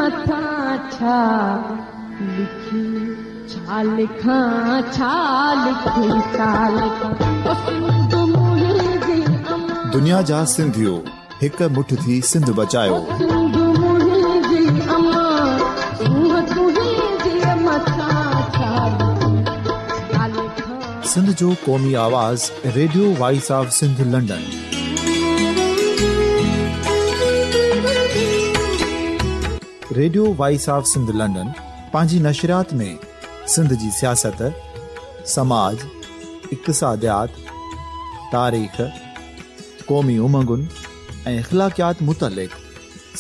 मथा छा लिखी छा लिखां छा लिखी छा लिखां सिंध मुंहिंजी अमां दुनिया जा सिंधियो हिक मुठ थी सिंध बचायो सिंध मुंहिंजी अमां सूंह तुंहिंजी मथा छा लिखां सिंध जो क़ौमी आवाज़ radio voice of Sindh London. Radio voice of Sindh London पंहिंजी नशरियात में सिंध जी सियासत, समाज, इक़्तिसादियात, तारीख़, क़ौमी उमंगुनि ऐं अख़लाक़ियात मुतलिक़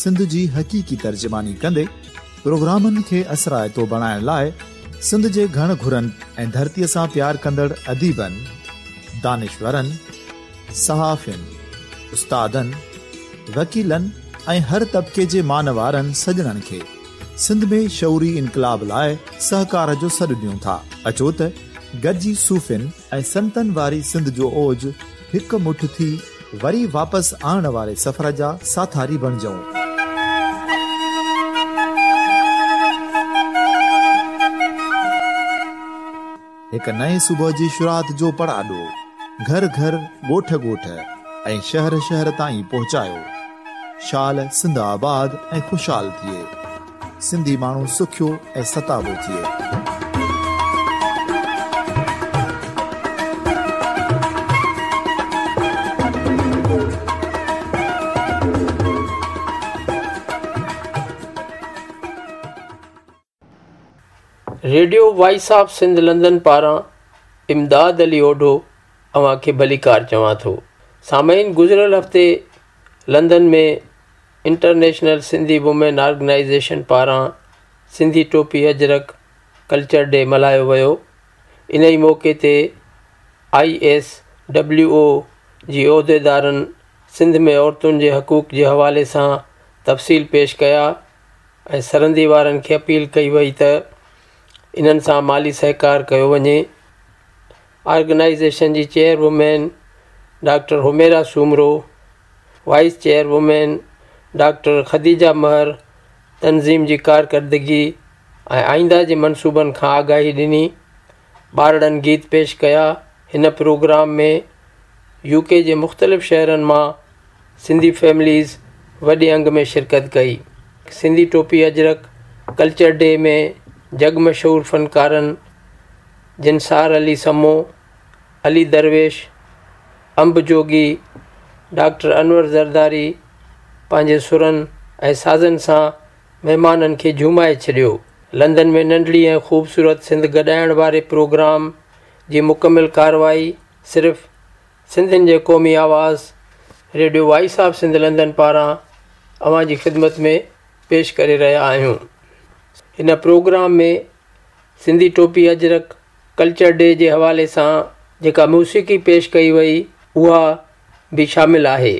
सिंध जी हक़ीक़ी तर्जुमानी कंदे प्रोग्रामनि खे असराइतो बणाइण लाइ सिंध जे घण घुरनि ऐं धरतीअ सां प्यार कंदड़ अदीबनि, दानिशवरनि, सहाफ़ियुनि, उस्तादनि, वकीलनि ऐं हर तबिके जे मानवारनि सजणनि खे सिंध में शऊरी इनकलाब लाइ सहकार जो सॾु ॾियूं था। अचो त गॾिजी सूफ़ियुनि ऐं संतनि वारी सिंध जो ओज हिक मुठ थी वरी वापसि आणण वारे सफ़र जा साथारी बणिजऊं। हिक नए सुबुह जी शुरूआत जो पड़ाॾो घर घर, ॻोठ ॻोठ ऐं शहर शहर ताईं पहुचायो। शाल सिंध आबाद ऐं खुशहाल थिए, सिंधी माण्हू सुखियो ऐं सताबो थिए। Radio voice of Sindh London पारां इमदाद अली ओडो अवां खे भलीकार चवां थो। सामईन, गुज़िरियल हफ़्ते लंदन में इंटरनेशनल सिंधी वुमेन ऑर्गेनाइज़ेशन पारां सिंधी टोपी अजरक कल्चर डे मल्हायो वियो। इन ई मौक़े ते ISWO जी उहिदेदारनि सिंध में औरतुनि जे हक़ूक़ जे हवाले सां तफ़सील पेश कया ऐं सरहदी वारनि खे अपील कई वई त इन्हनि सां माली सहकार कयो वञे। ऑर्गेनाइज़ेशन जी chairwoman doctor Humaira Soomro, vice chairwoman doctor Khadija Mahar तंज़ीम जी कारकर्दगी ऐं आईंदा जे मनसूबनि खां आगाही ॾिनी। ॿारड़नि गीत पेश कया। हिन प्रोग्राम में UK जे मुख़्तलिफ़ शहरनि मां सिंधी फैमिलीज़ वॾे अंग में शिरकत कई। सिंधी टोपी अजरक कल्चर डे में जग मशहूर फ़नकारनि जिनसार अली समो, अली दरवेश, अंब जोगी, डॉक्टर अनवर ज़रदारी पंहिंजे सुरनि ऐं साज़नि सां महिमाननि खे झूमाए छॾियो। लंदन में नंढड़ी ऐं ख़ूबसूरत सिंध गॾाइण वारे प्रोग्राम जी मुकमिल कार्रवाई सिर्फ़ सिंधियुनि जे क़ौमी आवाज़ radio voice of Sindh London पारां अवां जी ख़िदमत में पेश करे रहिया आहियूं। हिन प्रोग्राम में सिंधी टोपी अजरक कल्चर डे जे हवाले सां जेका मौसीक़ी पेश कई वई उहा भी शामिल आहे।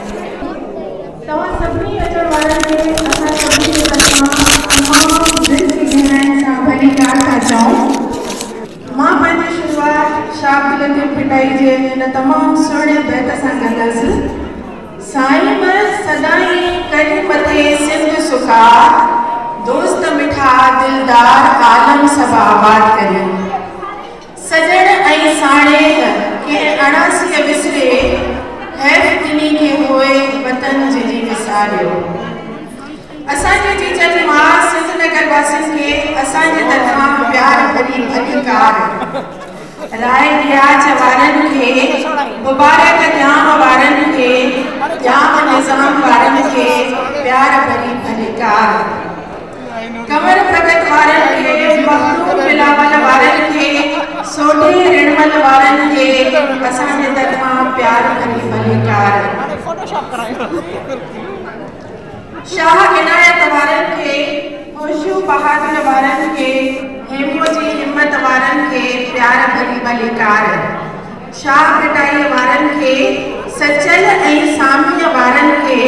तव्हां सभिनी अचण वारनि खे असां सभिनी जे तरफ़ां दिलि जी गहराई सां भलीकार था चऊं। मां पंहिंजी शुरूआत शाह अब्दुल लतीफ़ पिटाई जे हिन तमामु सुहिणे बैत सां कंदसि। साईं बस सदाई करी मथे सिंध सुखा, दोस्त मिठा दिलदार आलम सब आबाद करे। सजण ऐं साणे के अणासीअ विसरे, हैफ़ दिनी के होए वतन जी विसारियो। असांजे टीचर मां सिंध नगर वासियुनि खे असांजे तरफ़ां प्यार भरी भलीकार। राय रियाज वारनि खे मुबारक ॾियाम वारनि खे, जाम निज़ाम वारनि खे प्यार भरी भलीकार। कमर प्रगत वारनि खे, मखलूक बिलावल वारनि खे, सोढी रिणमल वारनि खे असांजे तरफ़ां प्यार भरी भलीकार। शाह इनायत वारनि खे, होशू बहादुर वारनि खे, हेमो जी हिम्मत वारनि खे प्यार भरी भलीकार। शाह पिटाई वारनि खे, सचल ऐं सामीअ वारनि खे,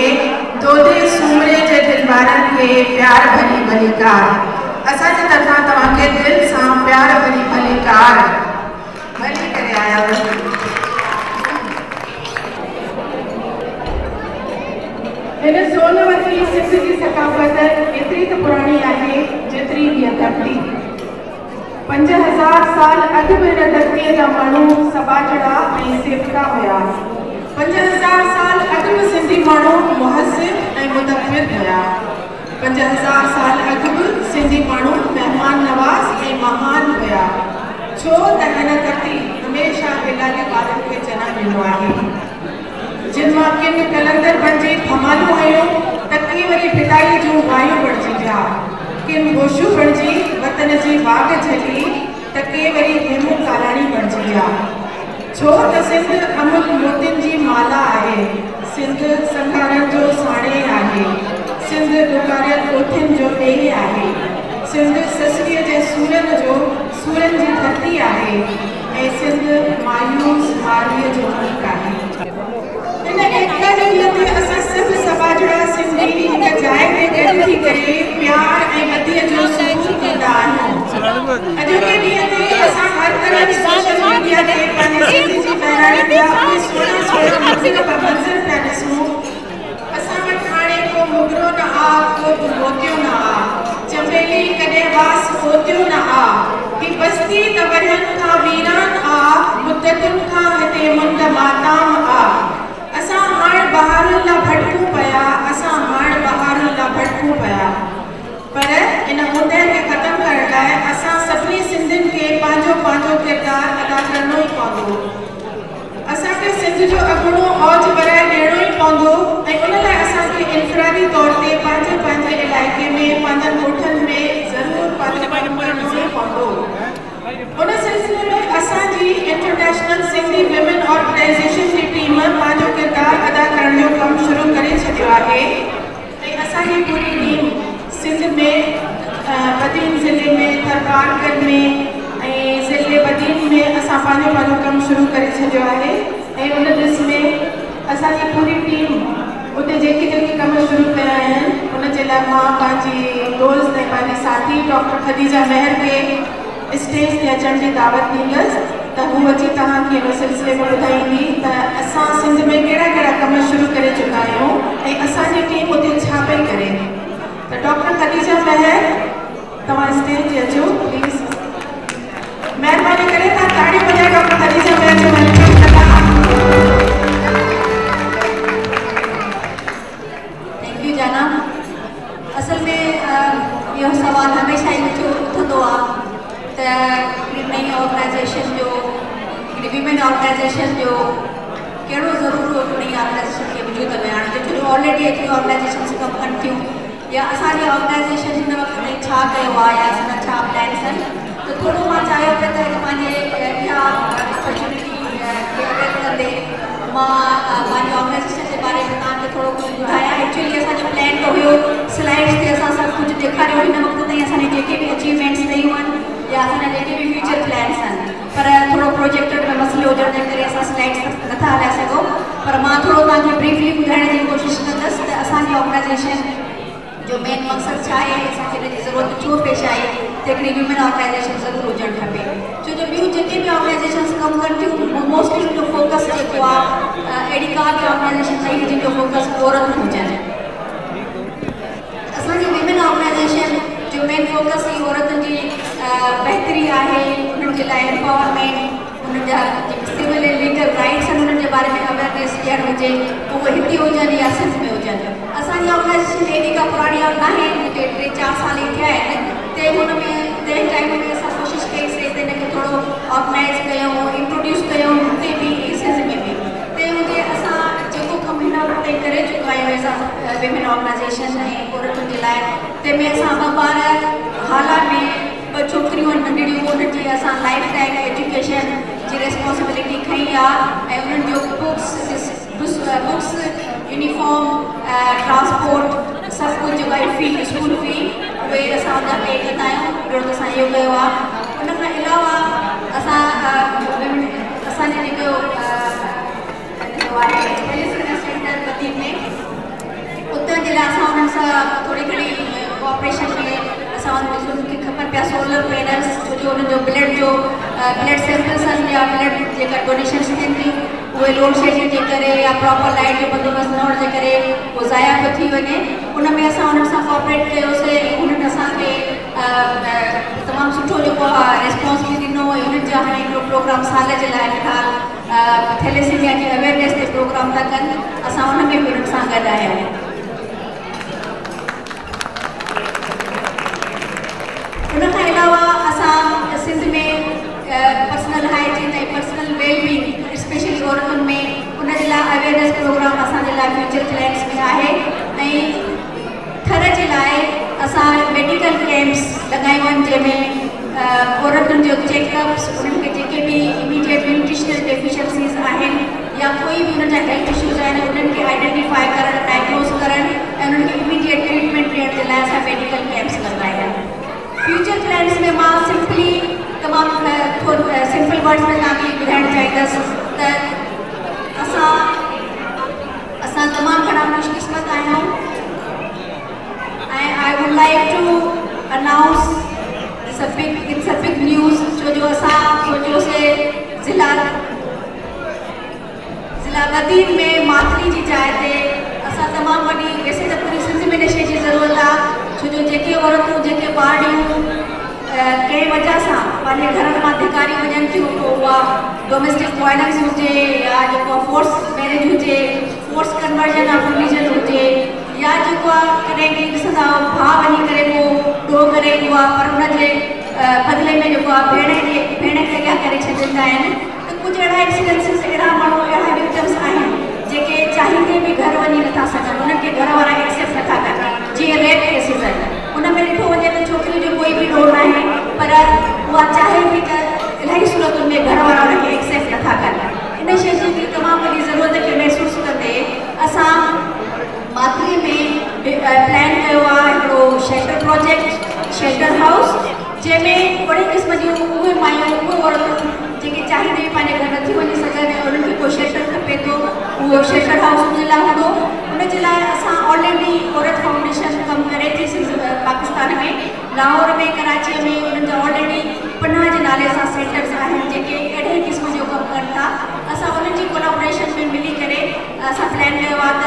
दोदे सूमरे जे दिल वारनि खे प्यार भरी भलीकार। असांजे तरफ़ां तव्हांखे दिलि सां प्यार भरी भलीकार भली करे आया। हिन सोनवती सिंध जी सकाफ़त एतिरी त पुराणी आहे जेतिरी हीअ धरती। 5000 साल अॻु में हिन धरतीअ जा माण्हू सबाजड़ा ऐं सेवका हुया। 5000 साल अॻु में सिंधी माण्हू मुहसिब ऐं मुदब्बिर हुया। 5000 साल अॻु में सिंधी माण्हू महिमान नवाज़ ऐं महान हुया। छो त हिन धरती हमेशह इलाही ॿारनि खे जनमु ॾिनो आहे। जिन मां किन कलंदर बणिजी थमालियूं हुयूं त की वरी पिटाई जूं वायूं बणिजी विया। किन गोशू बणिजी वतन जी वाग झली त के वरी हेमू कालाणी बणिजी विया। छो त सिंध अमुल मोतियुनि जी माला आहे। सिंध संघारनि जो साणे आहे। सिंध ॾुकारियल ॻोठियुनि जो ॾेही आहे। सिंध ससुरीअ जे सूरनि जी धरती आहे ऐं सिंध मायूस मारवीअ जो मुल्क आहे। इन एकता जे ॾींहं ते असां सभु सबाजड़ा सिंधी हिक जाइ ते गॾु थी करे प्यार ऐं ॿधीअ जो सबूत कंदा आहियूं। अॼोके ॾींहं ते असां हर तरह जी सोशल मीडिया ते पंहिंजे सिंधी जी बहिराणे जा सुहिणा मंज़र पिया ॾिसूं। असां वटि हाणे को मुगरो न आ, को मोतियो न आ, चमेली कॾहिं वास होतियो न आ। ही बस्ती त वरियनि खां वीरान आ, मुद्दतुनि खां हिते मुंड माताम आ। असां हाणे बहारुनि लाइ भटकूं पिया। पर इन मुद्दे खे ख़तमु करण लाइ असां सभिनी सिंधियुनि खे पंहिंजो पंहिंजो किरदारु अदा करणो ई पवंदो। असांखे सिंध जो अॻिणो औज वराए ॾियणो ई पवंदो ऐं उन लाइ असांखे इनफ़रादी तौर ते पंहिंजे इलाइक़े में पंहिंजनि ॻोठनि में ज़रूरु पंहिंजो करणो ई पवंदो। उन सिलसिले में असांजी इंटरनेशनल सिंधी विमेन ऑर्गेनाइज़ेशन जी टीम पंहिंजो किरदारु अदा करण जो कमु शुरू करे छॾियो आहे ऐं असांजी पूरी टीम सिंध में बदीन ज़िले में तरबारगढ़ में ऐं ज़िले बदीन में असां पंहिंजो कमु शुरू करे छॾियो आहे ऐं उन लिस्ट में असांजी पूरी टीम उते जेके कम शुरू कया आहिनि उन जे लाइ मां पंहिंजी दोस्त ऐं पंहिंजी साथी डॉक्टर खदीजा महर खे स्टेज ते अचण जी दावत ॾींदसि त हू अची तव्हांखे हिन सिलसिले में ॿुधाईंदी त असां सिंध में कहिड़ा कहिड़ा कम शुरू करे चुका आहियूं ऐं असांजी टीम उते छा पई करे। त डॉक्टर खदीजा महर तव्हां स्टेज ते अचो प्लीज़। महिरबानी करे तव्हां ताड़ियूं वॼाए डॉक्टर खदीजा महर जो वेलकम कंदा। थैंक यू जाना। असल में इहो सवाल हमेशह ई मुंहिंजो उथंदो आहे त नई ऑर्गेनाइज़ेशन जो विमेन ऑर्गेनाइज़ेशन जो कहिड़ो ज़रूरु नई ऑर्गेनाइज़ेशन खे वजूद में आणणु जो ऑलरेडी एतिरी ऑर्गेनाइज़ेशन कमु कनि थियूं या असांजी ऑर्गेनाइज़ेशन हिन वक़्तु ताईं छा कयो आहे या असांजा छा प्लैन्स आहिनि। त थोरो मां चाहियो पिया त हिकु पंहिंजे इहा अपॉर्चुनिटी खे अवेयर कंदे मां पंहिंजी ऑर्गेनाइज़ेशन जे बारे में तव्हांखे थोरो कुझु ॿुधायां। एक्चुअली असांजो प्लैन त हुयो स्लाइड्स ते असां सभु कुझु ॾेखारियो हिन वक़्तु ताईं असांजी जेके बि अचीवमेंट्स रहियूं आहिनि या असांजा जेके बि फ्यूचर प्लैन्स आहिनि पर थोरो प्रोजेक्टर में मसइलो हुजण जे करे असां स्लाइड्स नथा हलाए सघूं। पर मां थोरो तव्हांखे ब्रीफली ॿुधाइण जी कोशिशि कंदसि त असांजी ऑर्गेनाइज़ेशन जो मेन मक़सदु छा आहे असांखे हिनजी ज़रूरत छो पेश आहे त हिकिड़ी विमेन ऑर्गेनाइज़ेशन ज़रूरु हुजणु खपे। छो जो ॿियूं जेके बि ऑर्गेनाइज़ेशन्स कमु कनि थियूं मोस्टली हुनजो फोकस जेको आहे अहिड़ी का बि ऑर्गेनाइज़ेशन न आहे जिनजो फोकस औरत हुजनि। असांजी विमेन ऑर्गेनाइज़ेशन जो मेन फोकस ई औरतुनि जी बहितरी आहे, उन्हनि जे लाइ एम्पावरमेंट, उन्हनि जा जेके सिविल ऐं लीगल राइट्स आहिनि उन्हनि जे बारे में अवेयरनेस ॾियणु हुजे उहे हिते हुजनि या सिंध में हुजनि। असांजी ऑर्गेनाइज़ेशन एॾी का पुराणी न आहे, मूंखे 3-4 साल ई थिया आहिनि त हुन में तंहिं टाइम में असां कोशिशि कईसीं त हिनखे थोरो ऑर्गेनाइज़ कयूं, इंट्रोड्यूस कयूं हुते बि सिंध में बि। तंहिं हूंदे असां जेको कमु हिन वक़्तु ताईं करे चुका आहियूं एज़ अ विमेन ऑर्गेनाइज़ेशन ऐं औरतुनि जे लाइ, तंहिंमें असां 2 ॿार हाल में 2 छोकिरियूं नंढड़ियूं उन्हनि जी असां लाइफ टाइम एजुकेशन जी रिस्पॉन्सिबिलिटी खई आहे ऐं उन्हनि जो बुक्स यूनिफॉर्म ट्रांसपोर्ट सभु कुझु जेको आहे फ़ी स्कूल फ़ी उहे असां उनजा पे कंदा आहियूं। ॿियो त असां इहो कयो आहे। उन खां अलावा असां असांजे जेको आहे हेल्थ फिटनेस सेंटर बदीन में उतां जे लाइ असां उन्हनि सां थोरी घणी कोऑपरेशन में असां उन्हनि खे खपनि पिया सोलर पैनल्स छो जो उन्हनि जो ब्लड सैंपल्स आहिनि या ब्लड जेका डोनेशन्स थियनि थियूं उहे लोड शेडिंग जे करे या प्रॉपर लाइट जो बंदोबस्तु न हुअण जे करे उहो ज़ाया पियो थी वञे। उन में असां उन्हनि सां कोऑपरेट कयोसीं, उन्हनि असांखे तमामु सुठो जेको आहे रिस्पॉन्स बि ॾिनो। उन्हनि जा हाणे हिकिड़ो प्रोग्राम साल जे लाइ फ़िलहालु थैलेसीमिया जे अवेयरनेस ते प्रोग्राम था कनि, असां उन में बि उन्हनि सां गॾु आया आहियूं। उनखां अलावा असां सिंध में पर्सनल हाइजीन ऐं पर्सनल वेलबींग स्पेशली औरतुनि में उन जे लाइ अवेयरनेस प्रोग्राम असांजे लाइ फ्यूचर प्लैन्स में आहे। ऐं थर जे लाइ असां मेडिकल कैंप्स लॻायूं आहिनि जंहिंमें औरतुनि जो चेकअप्स, उन्हनि खे जेके बि इमीडिएट न्यूट्रिशनल डेफिशिएंसीज़ आहिनि या कोई बि उन जा हेल्थ इशूज़ आहिनि उन्हनि खे आइडेंटिफाई करणु, डायग्नोस करणु ऐं उन्हनि खे इमीडिएट ट्रीटमेंट ॾियण जे लाइ असां मेडिकल कैंप्स लॻाया आहिनि। फ्यूचर प्लैन्स में मां सिंपली तमामु थोरो सिंपल वर्ड्स में तव्हांखे ॿुधाइणु चाहींदसि त असां तमामु घणा ख़ुशकिस्मत आहियूं। ऐं I would like to announce it's a big news, छो जो असां सोचियोसीं ज़िला गदीर में मातली जी जाइ ते असां तमामु वॾी, वैसे त पूरी सिंध में नशे जी ज़रूरत आहे, छो जो जेके औरतूं जेके ॿारियूं कंहिं वजह सां पंहिंजे घरनि मां धिकारी वञनि थियूं, पोइ उहा डोमेस्टिक वायलेंस हुजे या जेको फोर्स मैरिज हुजे, फोर्स कन्वर्जन ऑफ रिलीजन हुजे, या जेको आहे कॾहिं कॾहिं ॾिसंदा भाउ वञी करे पोइ ॾोह करे ईंदो आहे पर हुनजे बदिले में जेको आहे भेण खे अॻियां करे छॾींदा आहिनि। त कुझु अहिड़ा एक्सीडेंसिस, अहिड़ा माण्हू, अहिड़ा विक्टिम्स आहिनि जेके चाहींदे बि घर वञी नथा सघनि, उन्हनि खे घर वारा एक्सेप्ट नथा कनि, जीअं रेप केसिस आहिनि। उन में ॾिठो वञे त छोकिरी जो कोई बि ॾोह न आहे पर उहा चाहे बि त इलाही सूरतुनि में घर वारा उनखे एक्सेप्ट नथा कनि। इन शइ जी बि तमामु वॾी ज़रूरत खे महसूसु कंदे असां मातली में प्लान कयो आहे हिकिड़ो शेल्टर प्रोजेक्ट, शेल्टर हाउस, जंहिंमें बड़े क़िस्म जूं उहे मायूं, उहे औरतूं जेके चाहींदे पंहिंजे घर नथी वञी सघनि ऐं उन्हनि खे कोई शेल्टर खपे थो, उहो शेल्टर हाउस उन जे लाइ हूंदो। उन जे लाइ असां ऑलरेडी औरत फाउंडेशन कमु करे थी पाकिस्तान में, लाहौर में, कराची में, उन्हनि जा ऑलरेडी पन्ना जे नाले सां सेंटर्स आहिनि जेके अहिड़े क़िस्म जो कमु कनि था। असां उन्हनि जी कोलैबोरेशन में मिली करे असां प्लान कयो आहे त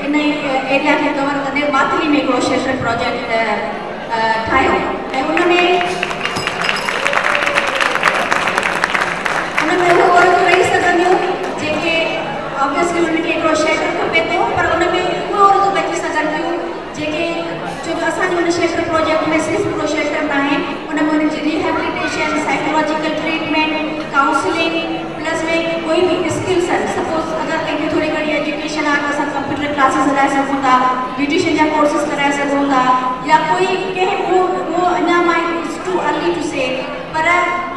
इन एरिया खे कवर कंदे मातली में हिकिड़ो शेल्टर प्रोजेक्ट ठाहियो ऐं उन में उहे औरतूं रही सघंदियूं जेके ऑब्वियसली उन्हनि खे हिकिड़ो शेल्टर खपे थो, पर उन में उहे औरतूं बची सघनि थियूं जेके, छो जो असांजे हुन शेल्टर प्रोजेक्ट में सिर्फ़ु हिकिड़ो शेल्टर न आहे, उन में उन्हनि जी rehabilitation, psychological treatment, counselling, plus में कोई बि स्किल्स आहिनि। सपोज अगरि कंहिंखे थोरी घणी एजुकेशन आहे त असां कंप्यूटर क्लासिस हलाए सघूं था, ब्यूटिशियन जा कोर्सिस कराए सघूं था, या कोई कंहिं उहो अञा मां इट्स टू अर्ली टू से, पर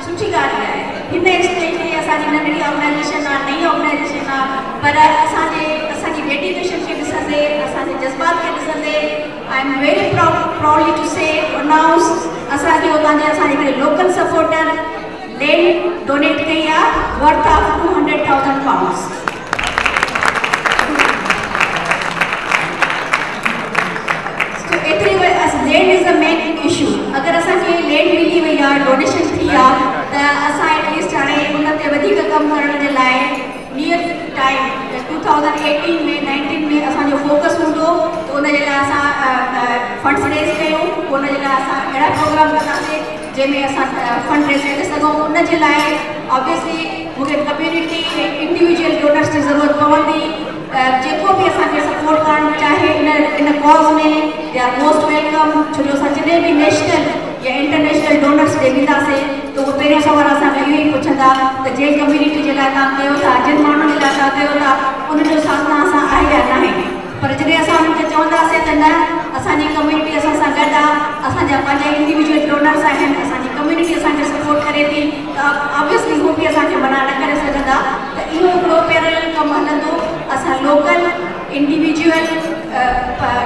सुठी ॻाल्हि आहे हिन स्टेज ते असांजी नंढड़ी ऑर्गेनाइज़ेशन आहे, नई ऑर्गेनाइज़ेशन आहे, पर असांजी डेडिकेशन खे ॾिसंदे, असांजे जज़्बात खे ॾिसंदे I am very proudly to say announce असांखे हुतां जे असांजे हिकिड़े लोकल सपोर्टर लैंड डोनेट कई आहे वर्थ ऑफ 200,000 पाउंड्स। एतिरी land is the main issue. अगरि असांखे लैंड मिली वई आहे, डोनेशन थी आहे, त असां एटलीस्ट हाणे उन ते वधीक कमु करण जे लाइ नियर टाइम 2018 में 19 में असांजो फोकस हूंदो, त उन जे लाइ असां फंड्स रेज़ कयूं, उन जे लाइ असां अहिड़ा प्रोग्राम कंदासीं जंहिंमें असां फंड रेज़ करे सघूं। उन जे लाइ ऑब्वियसली मूंखे कम्यूनिटी इंडिविजुअल डोनर्स जी ज़रूरत पवंदी। जेको बि असांखे सपोर्ट करणु चाहे इन कॉज़ में, दे आर मोस्ट वेलकम, छो जो असां जॾहिं बि नेशनल या इंटरनेशनल डोनर्स ॾे वेंदासीं त उहो पहिरियों सवाल असांखे इहो ई पुछंदा त जंहिं कम्यूनिटी जे लाइ तव्हां कयो था, जिन माण्हुनि जे लाइ तव्हां कयो था, उनजो साथ तव्हां सां आहे या न आहे। पर जॾहिं असां उन्हनि खे चवंदासीं त न, असांजी कम्यूनिटी असां सां गॾु आहे, असांजा पंहिंजा इंडिविजुअल डोनर्स आहिनि, असांजी कम्यूनिटी असांखे सपोर्ट करे थी, त ऑब्वियसली उहो बि असांखे मना न करे सघंदा। त इहो हिकिड़ो पैरेलल कमु हलंदो। असां लोकल इंडिविजुअल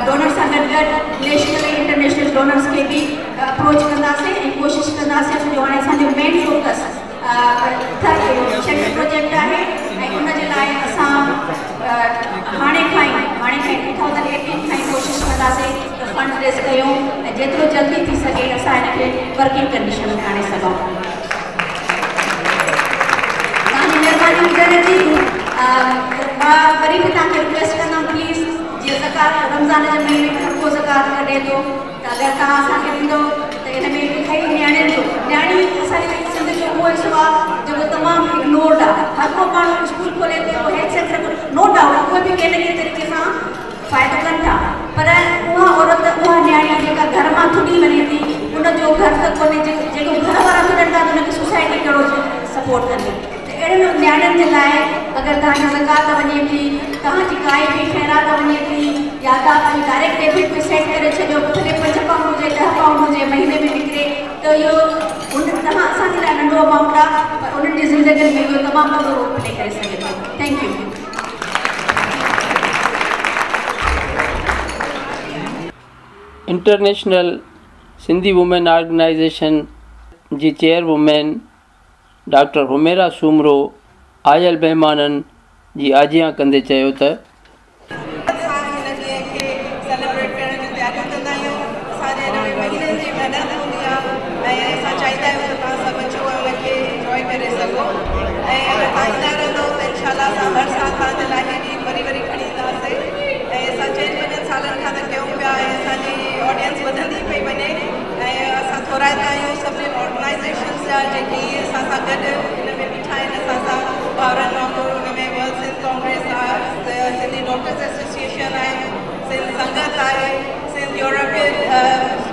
डोनर्स सां गॾु गॾु नेशनल ऐं इंटरनेशनल डोनर्स खे बि अप्रोच कंदासीं ऐं कोशिशि कंदासीं, छो जो हाणे असांजो मेन फोकस शेल्टर प्रोजेक्ट आहे ऐं उन जे लाइ असां हाणे खां ई 2018 खां ई कोशिशि कंदासीं त फंड रेज़ कयूं ऐं जेतिरो जल्दी थी सघे असां हिनखे वर्किंग कंडीशन में आणे सघूं। तव्हांजी महिरबानी हुजण जी रमज़ान जे महीने में हर को ज़कात कढे थो त अगरि तव्हां असांखे ॾींदो त इन में इलाही नियाणियुनि जो नियाणी असांजे सिंध जो उहो हिसो आहे जेको तमामु इग्नोर्ड आहे हर को माण्हू स्कूल खोले थो हेल्थ सेंटर नो डाउट उहे बि कंहिं न कंहिं तरीक़े सां फ़ाइदो कनि था पर उहा औरत उहा नियाणी जेका घर मां थुड़ी वञे थी उनजो घर त कोन्हे जेको घर वारा थुड़नि था त उनखे सोसाइटी कहिड़ो सपोर्ट कंदी अहिड़े नियाणियुनि जे लाइ अगरि तव्हांजी ज़कात वञे थी तव्हांजी काई बि ख़ैरात वञे थी या तव्हां डायरेक्ट डेबिट में सेट करे छॾियो भले 5 पाउंड हुजे 10 पाउंड हुजे महीने में निकिरे त इहो तव्हां असांजे लाइ नंढो अमाउंट आहे पर उन्हनि जी ज़िंदगी में इहो तमामु वॾो रोल प्ले करे सघे थो thank you international Sindhi women organization जी चेयरवुमेन डॉक्टर हुमेरा सूमरो आयल महिमाननि जी आजियां कंदे चयो त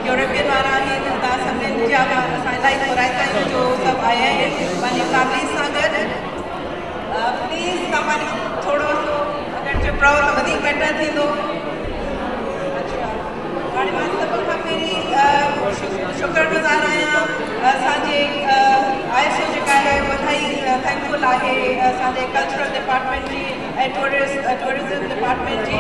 यूरोपियन वारा आहिनि तव्हां सभिनीनि जा असां इलाही घुराईंदा आहियूं जो सभु आया आहिनि पंहिंजी फैमिली सां गॾु प्लीज़ तव्हां थोरो सो अगरि चुपड़ो त वधीक बेटर थींदो हाणे मां सभ खां पहिरीं शुक्रगुज़ार आहियां असांजे ISO जेका आहे वधाई थैंकफुल आहे असांजे कल्चरल डिपार्टमेंट जी ऐं टूरिज़म डिपार्टमेंट जी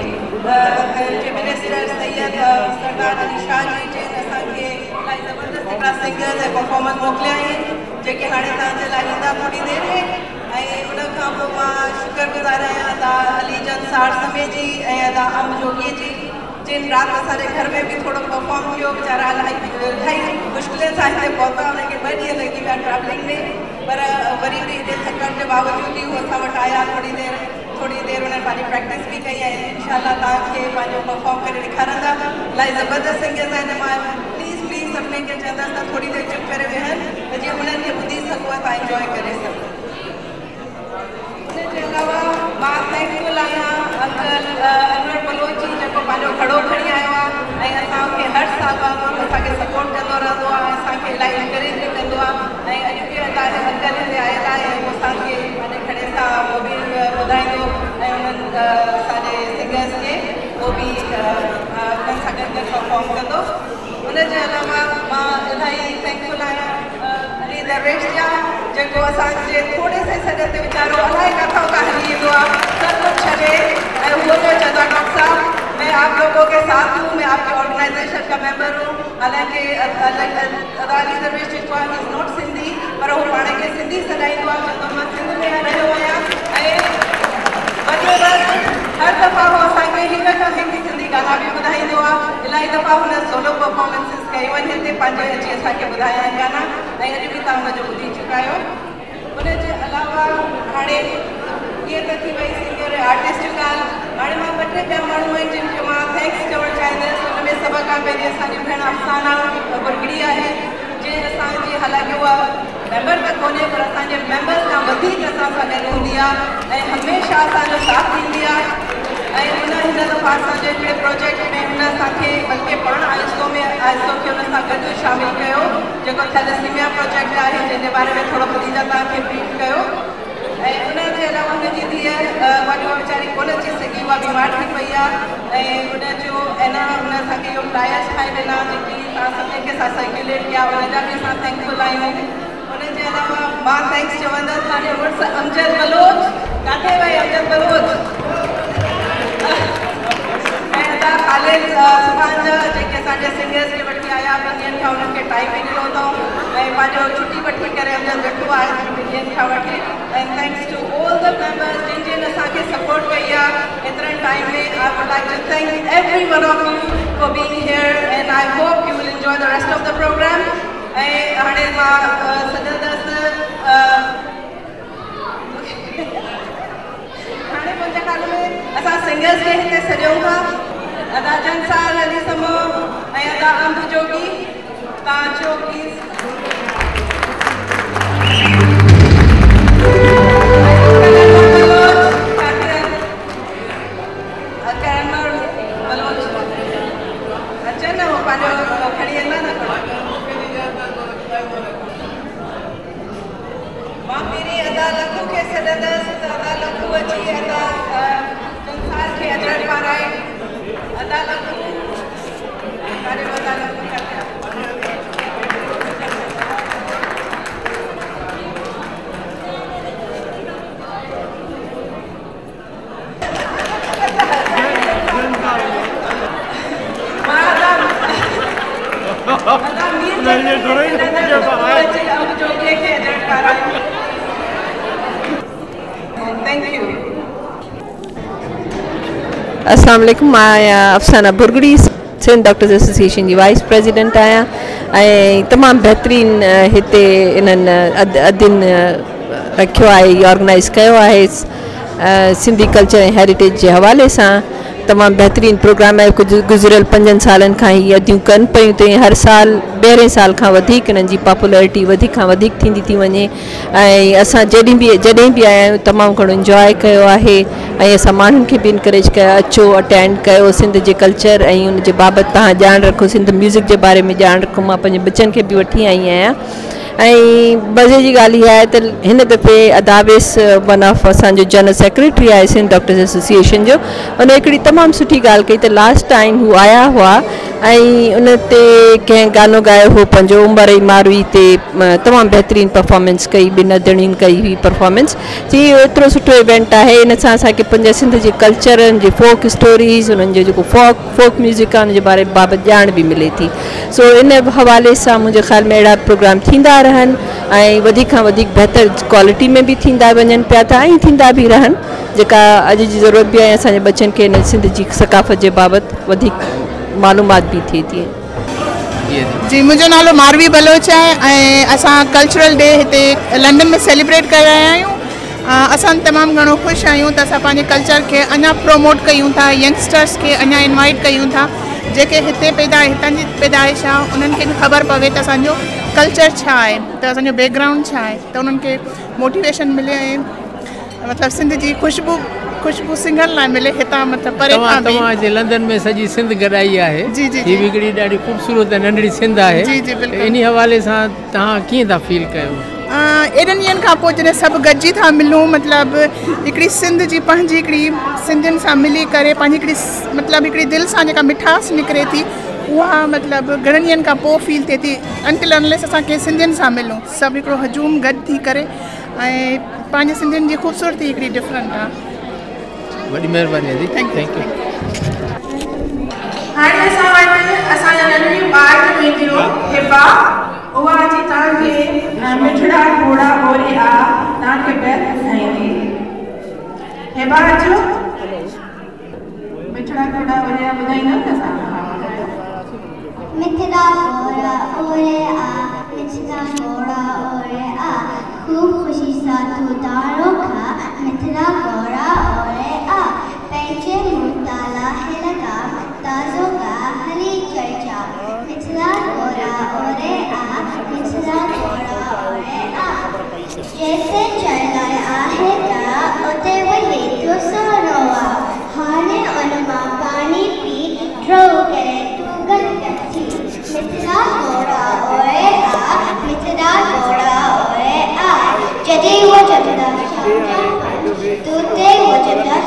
जे मिनिस्टर सैयद सरदार अली शाह जी जिन असांखे इलाही ज़बरदस्त हिकिड़ा सिंगर्स ऐं परफॉर्मर मोकिलिया आहिनि जेके हाणे तव्हांजे लाइ ईंदा थोरी देरि में ऐं उन खां पोइ मां शुक्रगुज़ार आहियां अदा अलीजन सार समे जी ऐं अदा अम जोगीअ जी जिन राति असांजे घर में बि थोरो परफॉर्म कयो वीचारा इलाही मुश्किलनि सां हिते पहुता हुनखे 2 ॾींहं लॻी विया ट्रैवलिंग में पर वरी बि हिते थकण जे बावजूद ई उहे असां वटि आया थोरी देरि उन्हनि पंहिंजी प्रैक्टिस बि कई आहे इनशाला तव्हांखे पंहिंजो परफॉर्म करे ॾेखारंदा इलाही ज़बरदस्त सिंगर्स आहिनि मां प्लीज़ सभिनी खे चवंदसि त थोरी देरि चुप करे वेहनि त जीअं उन्हनि खे ॿुधी सघो तव्हां इंजॉय करे सघो हिनजे अलावा मां थैंकफुल आहियां अंकल अनवर बलोच जी जेको पंहिंजो घड़ो खणी आयो आहे ऐं असांखे हर साल वांगुरु असांखे सपोर्ट कंदो रहंदो आहे असांखे इलाही एनकरेज बि कंदो आहे ऐं अॼु बि अंकल हिते आयल आहे उहो असांखे पंहिंजे खड़े सां उहो बि ॿुधाईंदो ऐं उन्हनि असांजे सिंगर्स खे उहो बि उन्हनि सां गॾु परफॉर्म कंदो उनजे अलावा मां इलाही थैंकफुल आहियां अली दरवेश जा जेको असांजे थोरे से सॼे ते वीचारो इलाही किथां खां हली ईंदो आहे सभु कुझु छॾे ऐं उहो जो चवंदो आहे डॉक्टर साहब मैं आप लोगों के साथ हूँ मैं आपके ऑर्गेनाइजेशन का मेंबर हूँ हालांकि अली दरवेश जेको आहे इज़ नॉट सिंधी पर उहो पाण खे सिंधी सॾाईंदो आहे चवंदो मां सिंध में रहियो आहियां ऐं हर दफ़ा उहो असांखे हिक खां हिकु सिंधी गाना बि ॿुधाईंदो आहे इलाही दफ़ा हुन सोलो परफॉर्मेंसिस कयूं आहिनि हिते पंहिंजे अची असांखे ॿुधाया आहिनि गाना ऐं अॼु बि तव्हां हुनजो ॿुधी चुका आहियो उनजे अलावा हाणे ईअं त थी वई सिंगर आर्टिस्ट जी ॻाल्हि हाणे मां 2 टे ॿिया माण्हू आहिनि जिन खे मां थैंक्स चवणु चाहींदसि हुन में सभ खां पहिरीं असांजी भेण अफ़साना बुरगड़ी आहे जिन असांजी हालांकि उहा मेंबर त कोन्हे पर असांजे मेंबर्स खां वधीक असां सां गॾु हूंदी आहे ऐं हमेशह असांजो साथ ॾींदी आहे ऐं हिन दफ़ा असांजे हिकिड़े प्रोजेक्ट में हुन असांखे बल्कि पाण ISO खे हुन सां गॾु शामिलु कयो जेको थैलेसीमिया प्रोजेक्ट आहे जंहिंजे बारे में थोरो ॿुधींदा तव्हांखे ब्रीफ कयो ऐं उनजे अलावा हुनजी धीअ वॾो वीचारी कोन अची सघी उहा बीमार थी पई आहे ऐं हुनजो हुन असांखे इहो फ्लायर्स ठाहे ॾिना जेकी तव्हां सभिनी खे असां सर्कुलेट कया हुनजा बि असां थैंकफुल आहियूं उनजे अलावा मां थैंक्स चवंदसि तव्हांजे मुड़ुसु अमजद बलोच किथे वई अमजद बलोच ऐं अदा ख़ालिद सुभान जा जेके असांजे सिंगर्स खे वठी आया 2 ॾींहंनि खां उन्हनि खे टाइम बि ॾिनो अथऊं ऐं पंहिंजो छुटी वठी करे अमजद वेठो आहे 2 ॾींहंनि खां वठी ऐं thanks to all the members जिन असांखे सपोर्ट कई आहे एतिरनि टाइम में I would like to thank every one of you for being here and I hope you will enjoy the rest of the programme ऐं हाणे मां सॼंदसि हाणे मुंहिंजे ख़्याल में असां सिंगर्स खे हिते सॼूं था अदा जंसार अली समो ऐं अदा अंब जोगी तव्हां अचो प्लीज़। अस्सलाम वालेकुम। मैं अफसाना बुरगड़ी सिंध डॉक्टर्स एसोसिएशन की वाइस प्रेसिडेंट आहियां ऐं तमामु बहितरीन हिते इन्हनि अदिन रखियो आहे, ऑर्गेनाइज़ कयो आहे सिंधी कल्चर ऐं हेरिटेज जे हवाले सां। तमामु बहितरीन प्रोग्राम आहे। कुझु गुज़िरियल 5 सालनि खां ही अदियूं कनि पियूं त हर साल ॿीहरे साल खां वधीक इन्हनि जी पॉपुलरिटी वधीक खां वधीक थींदी थी वञे ऐं असां जॾहिं बि आया आहियूं तमामु घणो इंजॉय कयो आहे ऐं असां माण्हुनि खे बि इनकरेज कयो अचो अटेंड कयो सिंध जे कल्चर ऐं उन जे बाबति तव्हां ॼाण रखो, सिंध म्यूज़िक जे बारे में ॼाण रखो। मां पंहिंजे बचनि खे बि वठी आई आहियां ऐं मज़े जी ॻाल्हि इहा आहे त हिन दफ़े अदावेस वन ऑफ असांजो जनरल सेक्रेटरी आहे सिंध डॉक्टर्स एसोसिएशन जो, उन हिकिड़ी तमामु सुठी ॻाल्हि कई त लास्ट टाइम हू आया हुआ ऐं उन ते कंहिं गानो ॻायो हो पंहिंजो उमर ई मारवी ते तमामु बहितरीन परफॉर्मेंस कई, 2 अदड़ियुनि कई हुई परफॉर्मेंस। जी एतिरो सुठो इवेंट आहे, इन सां असांखे पंहिंजे सिंध जे कल्चरनि जे फोक स्टोरीज़ उन्हनि जो जेको फोक म्यूज़िक आहे उन जे बाबति ॼाण बि मिले थी। सो इन हवाले सां मुंहिंजे ख़्याल में अहिड़ा प्रोग्राम थींदा रहनि ऐं वधीक खां वधीक बहितर क्वालिटी में बि थींदा वञनि पिया था ऐं थींदा बि रहनि, जेका अॼु जी ज़रूरत बि आहे। असांजे बचनि खे इन सिंध जी सकाफ़त जे बाबति वधीक मालूमात भी थी थी। जी मुझे नालो मारवी बलोच है ऐं असां कल्चरल डे हिते लंडन में सेलिब्रेट कर रहा आहियूं। असां तमामु घणो ख़ुशि आहियूं त असां पंहिंजे कल्चर खे अञा प्रोमोट कयूं था, यंगस्टर्स खे अञा इनवाइट कयूं था जेके हिते हितां जी पैदाइश आहे उन्हनि खे बि ख़बर पवे त असांजो कल्चर छा आहे, त असांजो बैकग्राउंड छा आहे, त उन्हनि खे मोटिवेशन मिले ऐं मतिलबु सिंध जी खुशबू सिंघण लाइ मिले हितां मतिलबु परे खां बि। तव्हां जे लंदन में सॼी सिंध गॾाई आहे। जी जी ही हिकिड़ी ॾाढी ख़ूबसूरत नंढड़ी सिंध आहे। जी जी बिल्कुलु। इन हवाले सां तव्हां कीअं था फील कयो? एॾनि ॾींहंनि खां पोइ जॾहिं सभु गॾिजी था मिलूं, मतिलबु हिकिड़ी सिंध जी पंहिंजी हिकिड़ी सिंधियुनि सां मिली करे पंहिंजी हिकिड़ी मतिलबु हिकिड़ी दिलि सां जेका मिठास निकिरे थी उहा मतिलबु घणनि ॾींहंनि खां पोइ फील थिए थी। अनटिल अनलेस असां कंहिं सिंधियुनि सां मिलूं सभु हिकिड़ो हजूम गॾु थी करे ऐं पंहिंजे सिंधियुनि जी ख़ूबसूरती हिकिड़ी डिफरेंट आहे। वॾी महिरबानी जी, थैंक यू। हाणे असां वटि असांजा नंढियूं ॿार वेंदियूं हिबा, उहा अची तव्हांखे मिठड़ा घोड़ा ओरे आ तव्हांखे बैत ॿुधाईंदी। हिबा अचो, मिठड़ा घोड़ा ओरे आ ॿुधाईंदा न असां? मिठड़ा घोड़ा ओरे आ, मिठड़ा घोड़ा ओरे आ, खूब खुशी सां तू दाणो खा, मिठड़ा घोड़ा ओरे आ, पंहिंजे मुताला लगा ताज़ो गा हली चर्चा, मिठड़ा घोड़ा ओरे आ, मिठड़ा घोड़ा ओरे आ, जैसे चढ़ाई आहे ता उते वही तो सरो आ, हाने उन मां पानी पी ड्रो करे तू गंदगी, मिठड़ा घोड़ा ओरे आ, मिठड़ा घोड़ा ओरे आ, जॾहिं वो जमदा तूते वो जमदा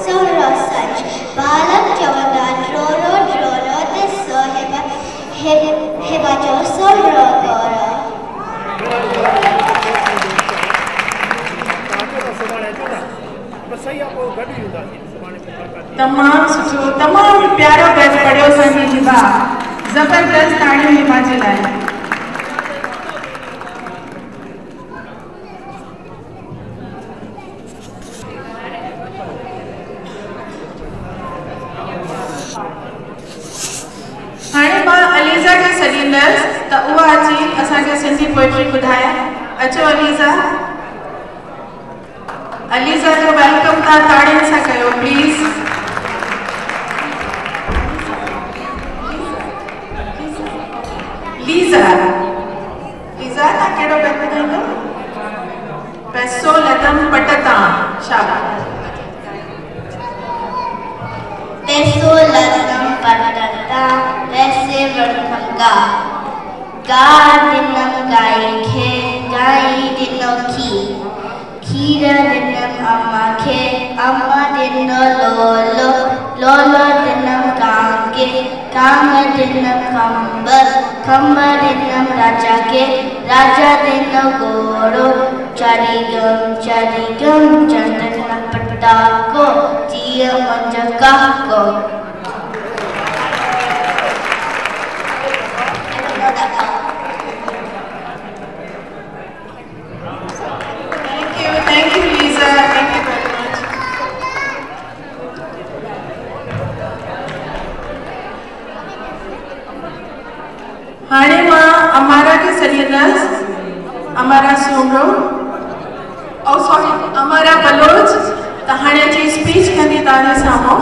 सौरो सच, बालक चवंदा ड्रोलो ड्रोलो ते सो हिबा जो सौरो गौरो। तमामु सुठो, तमामु प्यारो गज़ पढ़ियो असांजी हिबा, ज़बरदस्त ताड़ियूं हिबा जे लाइ। हाणे मां अलीज़ा खे सॾींदसि त उहा अची असांखे सिंधी पोइट्री ॿुधाए। अचो अलीज़ा। अलीज़ा जो वेलकम था ताड़ियुनि सां कयो प्लीज़। लीज़ा लीज़ा ना केड़ो पेन ॿुधाईंदो पैसो लदम पटता शाबाश पैसो लदम पटता पैसे वरखंगा गा दिनम गाई खे गाई दिनो खीर दिनम अम्मा खे अम्मा दिनो लोलो लोलो दिनम कांग दिनम खम्ब दिनम राजा के राजा दिनो गोरो चरिगम चंदन पटाको जिया मंजका को Thank you, Lisa. Thank you very much. हाणे मां अमारा के सलीनस अमारा सोमरो और सॉरी अमारा बलोच त हाणे जी स्पीच कंदी तारे साम्हूं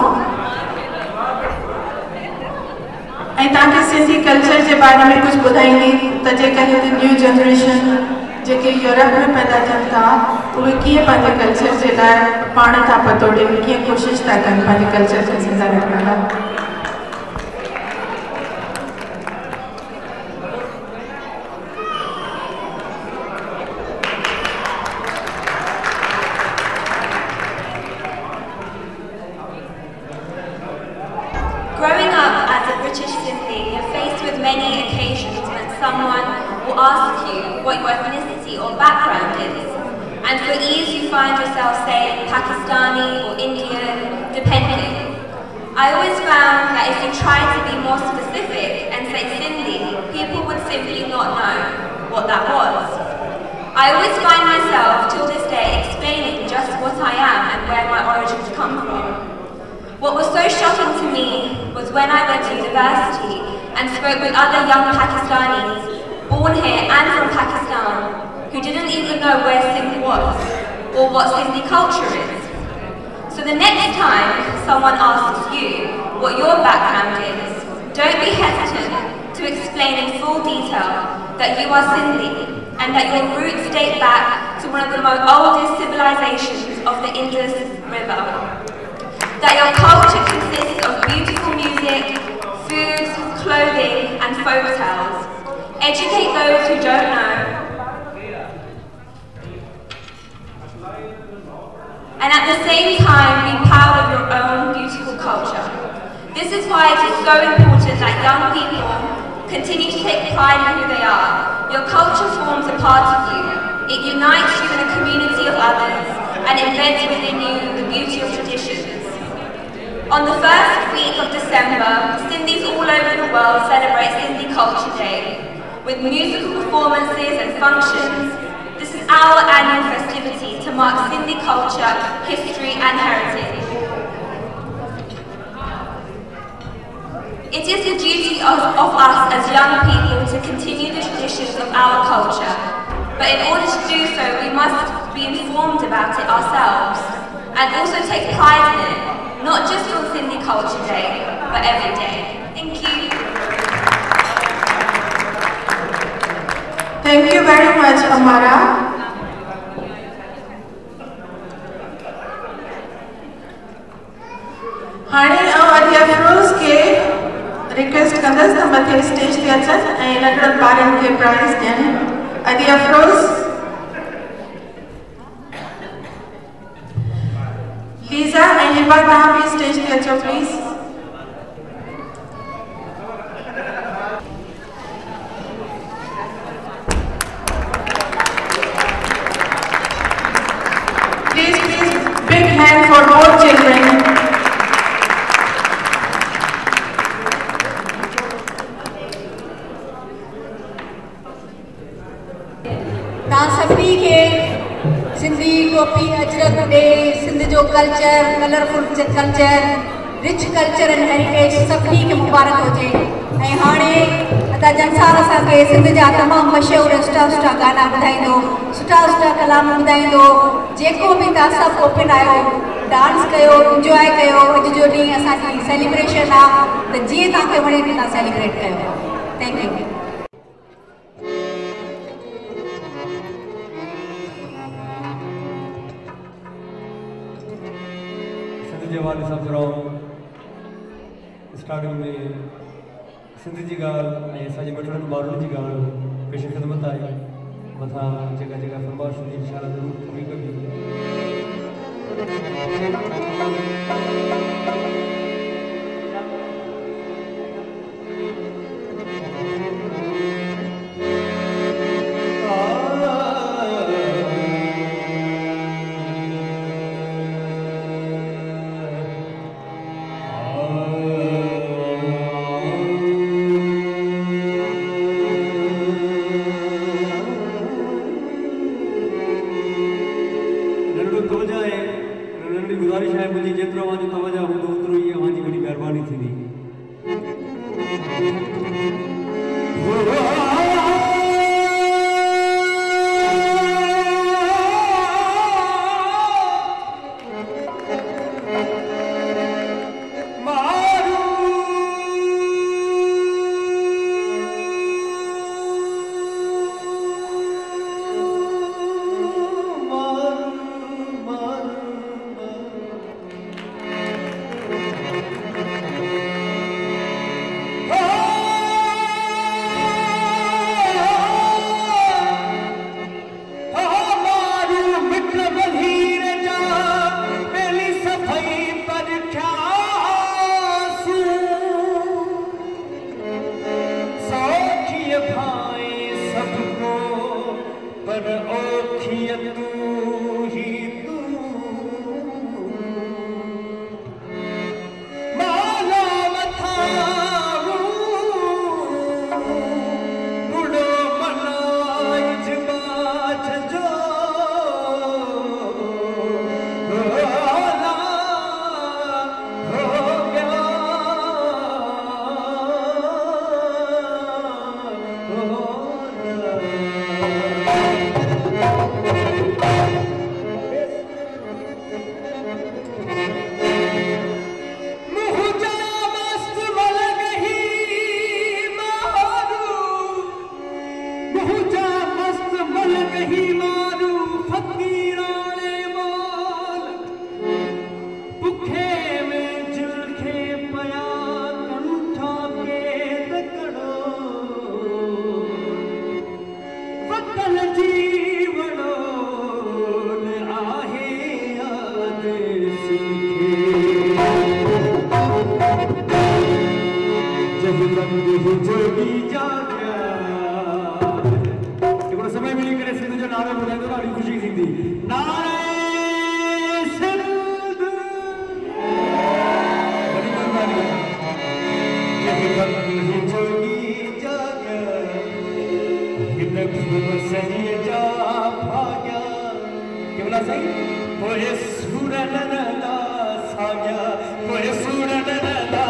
ऐं तव्हांखे सिंधी कल्चर जे बारे में कुछ ॿुधाईंदी त जेका हिते न्यू जनरेशन जेके यूरोप में पैदा थियनि था उहे कीअं पंहिंजे कल्चर जे लाइ पाण था पतो ॾियनि कीअं कोशिशि था कनि पंहिंजे कल्चर खे ज़िंदा रखण लाइ Growing up as a British Sindhi, you're faced with many occasions when someone will ask you what your ethnicity or background is. And for ease, you find yourself saying Pakistani or Indian, depending. I always found that if you tried to be more specific and say Sindhi, people would simply not know what that was. I always find myself, till this day, explaining just what I am and where my origins come from. What was so shocking to me was when I went to university and spoke with other young Pakistanis, born here and from Pakistan, who didn't even know where Sindh was or what Sindhi culture is. So the next time someone asks you what your background is, don't be hesitant to explain in full detail that you are Sindhi and that your roots date back to one of the most oldest civilizations of the Indus River. That your culture consists of beautiful music, food, clothing, and folk tales. Educate those who don't know. And at the same time, be proud of your own beautiful culture. This is why it is so important that young people continue to take pride in who they are. Your culture forms a part of you. It unites you in a community of others and embeds within you the beauty of traditions. On the first week of December, Sindhis all over the world celebrate Sindhi Culture Day with musical performances and functions. This is our annual festivity to mark Sindhi culture, history and heritage. It is the duty of us as young people to continue the traditions of our culture, but in order to do so, we must be informed about it ourselves and also take pride in it. Not just on Sindhi Culture Day, but every day. Thank you. Thank you very much, Amara. हाणे अॼु अफरोज़ खे request कंदसि त मथे stage ते अचनि ऐं नंढड़नि ॿारनि खे प्राइज़ ॾियनि. अॼु अफरोज़ लीज़ा and Hiba, तव्हां भी स्टेज ते अचो please. Please, big hand for all children. तव्हां सभिनी खे सिंधी टोपी अजरक डे सिंध जो culture colourful culture rich culture and heritage सभिनी खे मुबारक हुजे. ऐं हाणे अदा जंसार असांखे सिंध जा तमामु मशहूरु सुठा गाना ॿुधाईंदो, सुठा कलाम ॿुधाईंदो. जेको बि तव्हां सभु ओपन आहियो, डांस कयो, इंजॉय कयो. अॼु जो ॾींहुं असांजी सेलिब्रेशन आहे त जीअं तव्हांखे वणे तव्हां सेलिब्रेट कयो. Thank you. मुझे वाले साहब जराओ स्टार्टिंग में सिंधी जी ॻाल्हि ऐं असांजे मिटनि ॿारनि जी ॻाल्हि पेश ख़िदमत आहे मथां जेका जेका फरमाइश हूंदी इंशाअल्लाह ज़रूरु पूरी कबी। गुजारिश है मुझे जेतिरो अवांजो तवजा हूंदो ओतिरो ई अवांजी वॾी महिरबानी थींदी। समय मिली करे सिंध जो नारो ॿुधाईंदो ॾाढी ख़ुशी थींदी। नारे सिंध बड़ी महिरबानी जोगी जाॻिया हिन सही जा भाॻिया केवला सही पोइ सूरन दा साॻिया पोइ सूरन दा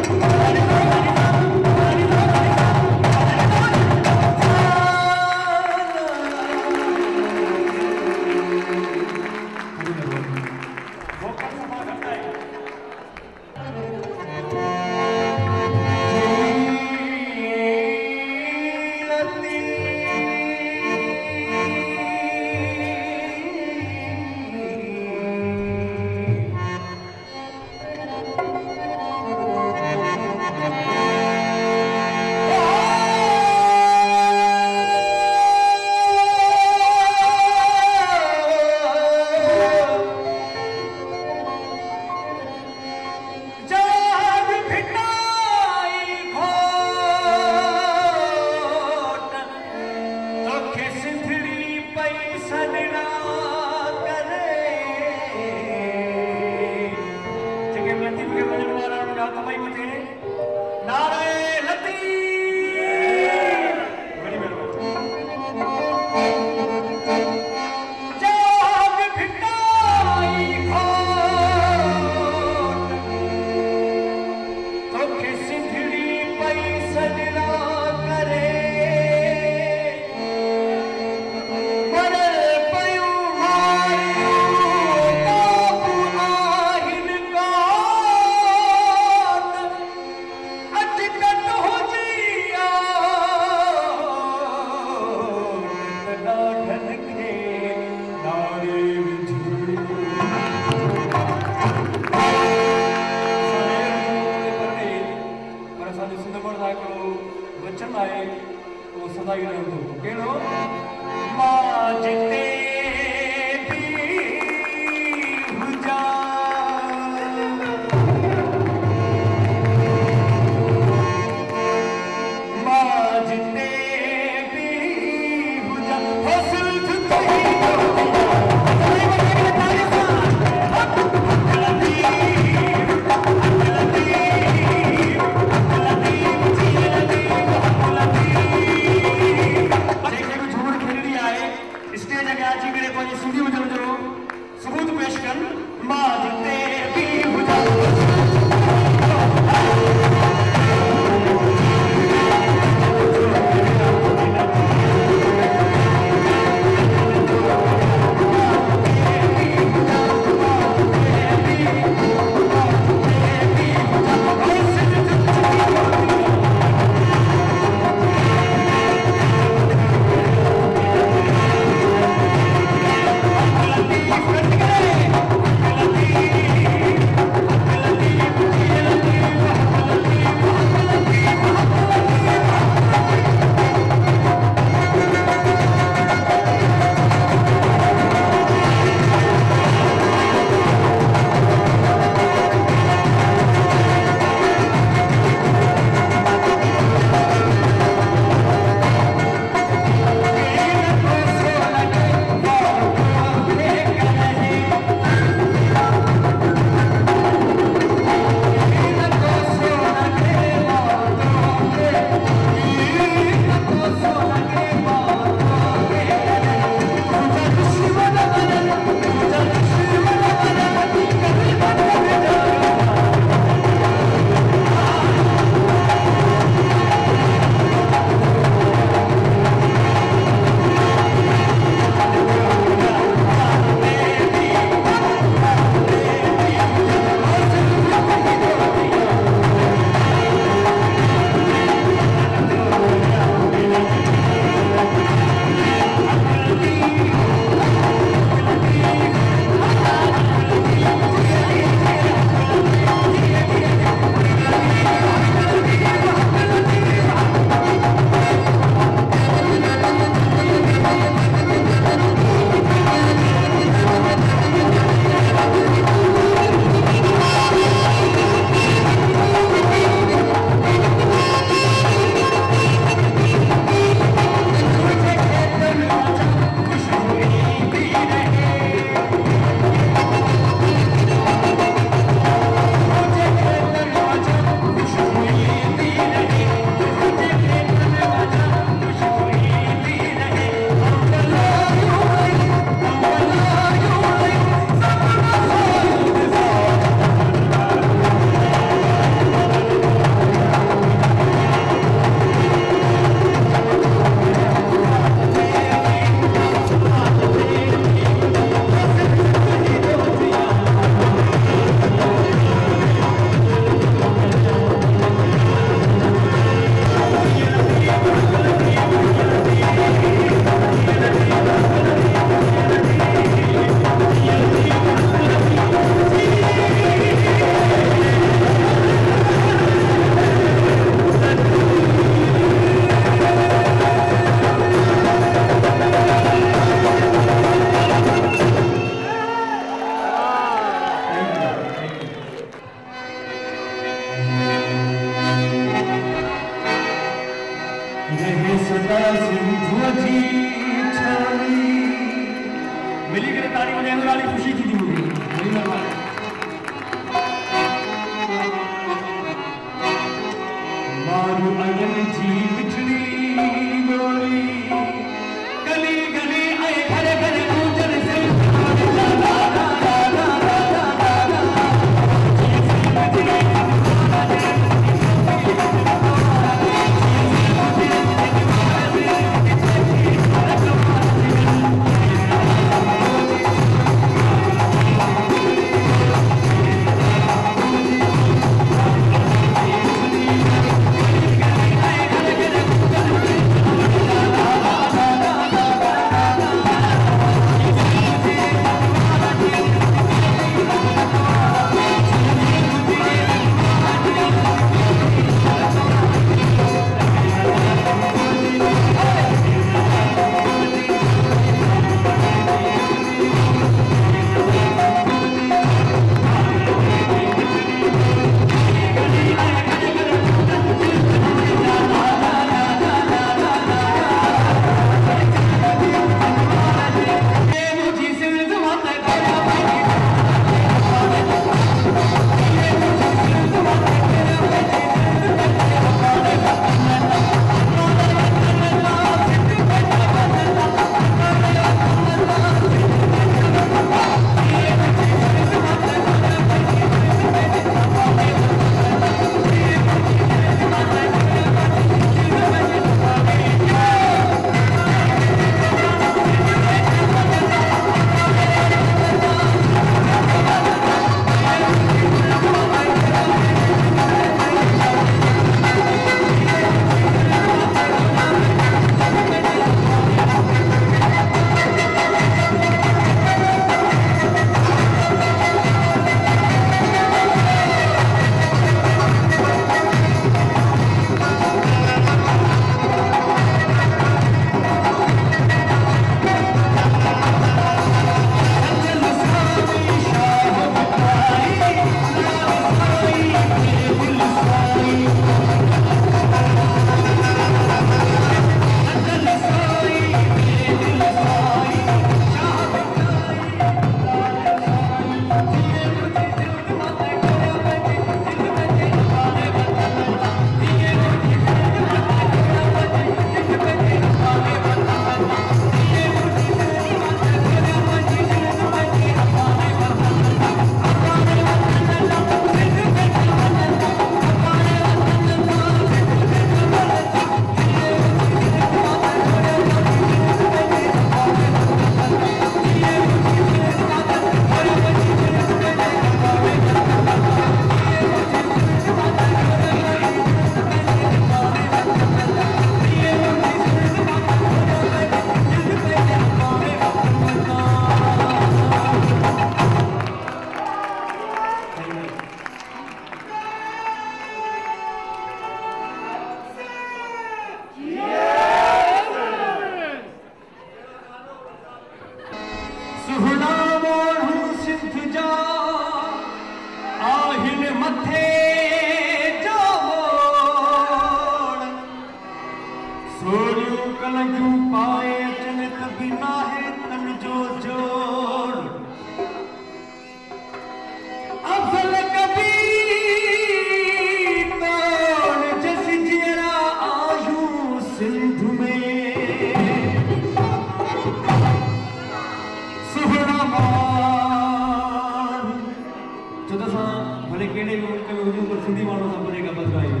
असां भले कहिड़े बि मुल्क में हुजूं पर सिंधी माण्हू सां परे गपत ॻायूं।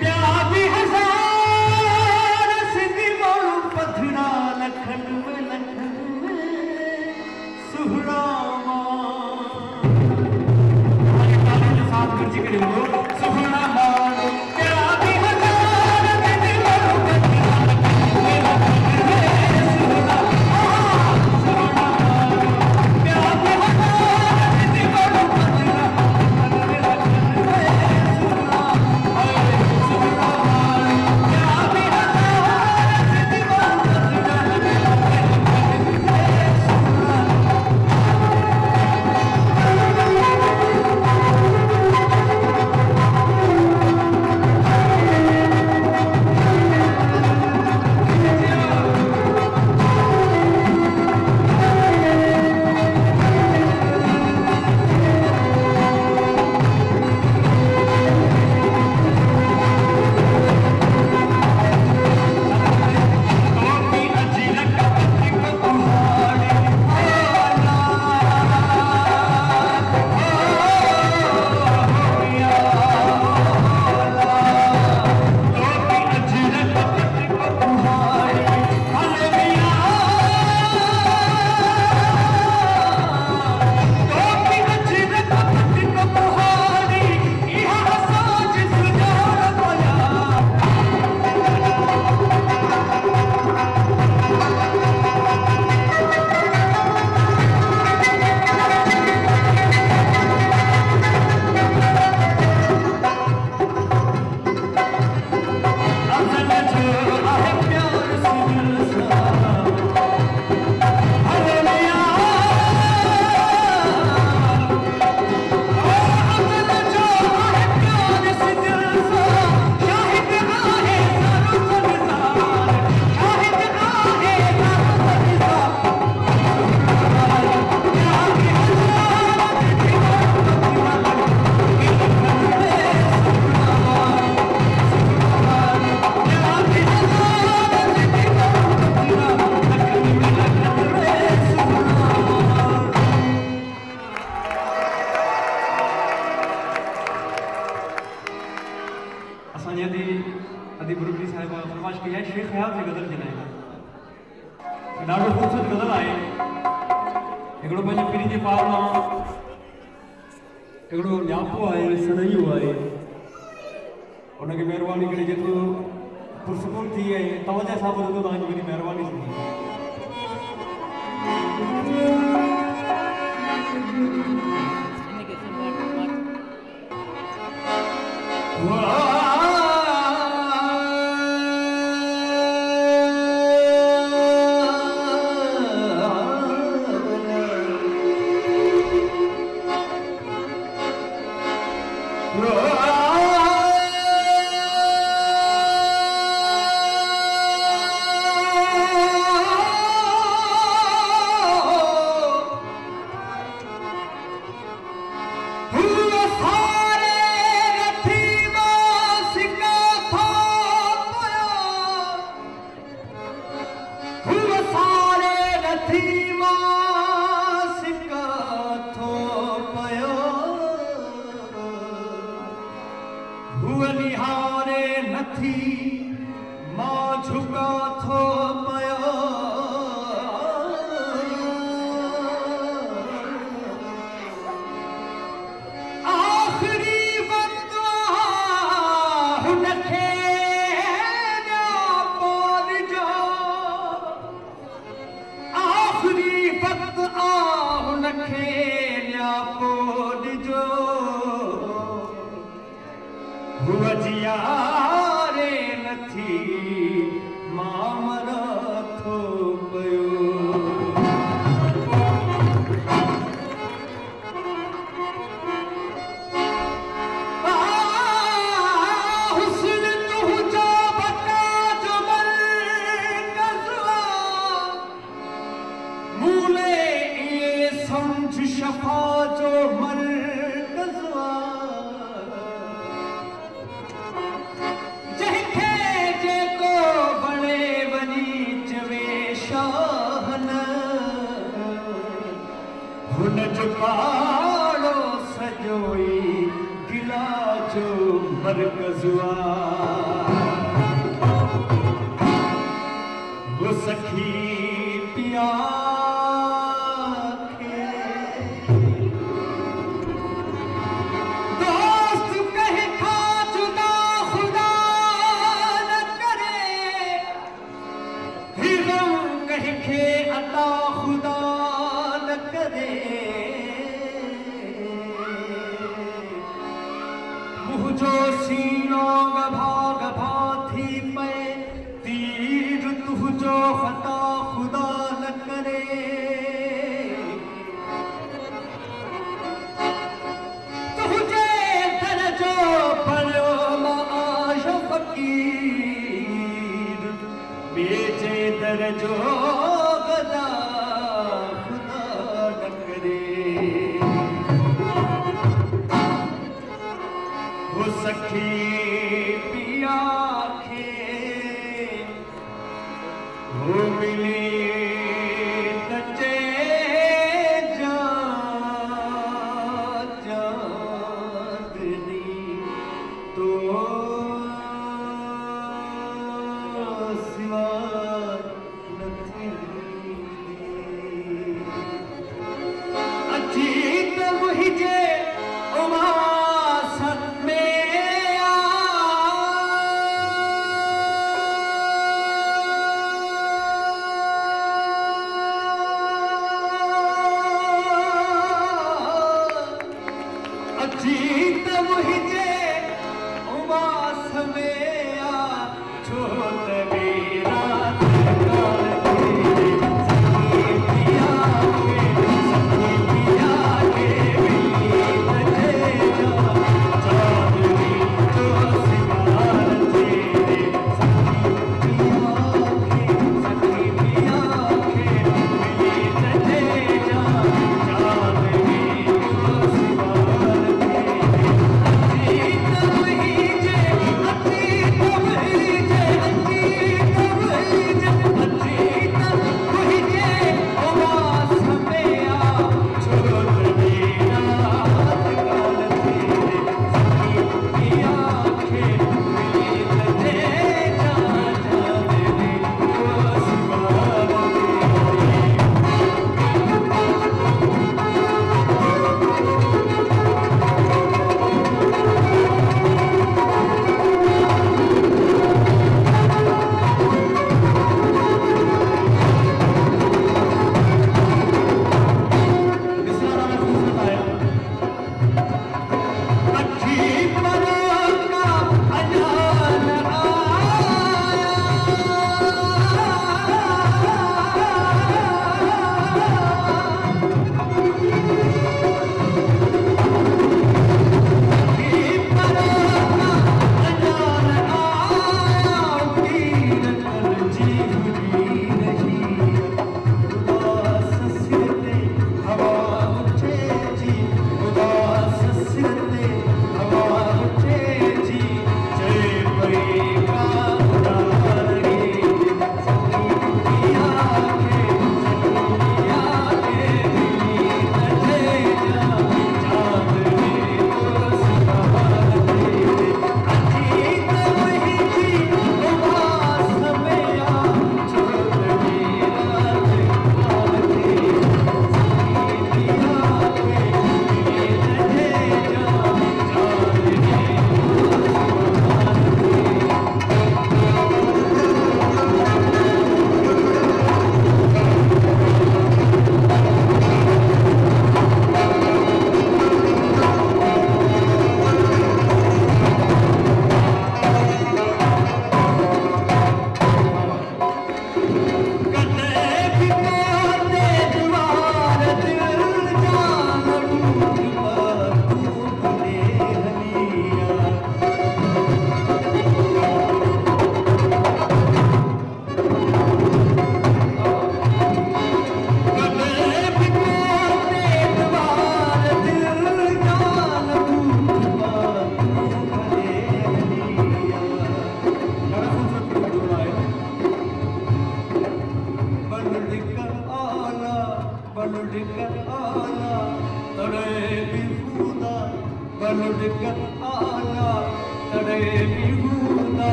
ॿिया बि हज़ार सिंधी माण्हू पधरा लखनि में सुहिणा साथ गॾिजी करे वञो सुहिणा माण्हू ॿिया बि हज़ार सिंधी माण्हू मरकजुआ वो सखी पिया के दोस्त कहे खा जुदा खुदा न करे हिरम कहे खे अता खुदा न करे मुझो सीनो गभा गभा थी पे तीर तुझो खता खुदा न करे तुझे दरजो पर माश फकीर बेचे दरजो गदा खुदा न करे वो सखी पिया के वो मिली तचे चांदनी तो सिवा नथी अजीत मुझे उमास में अजीत मुझे उमास में आ छोट मेरा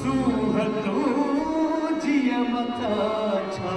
Suhatu jiya mata cha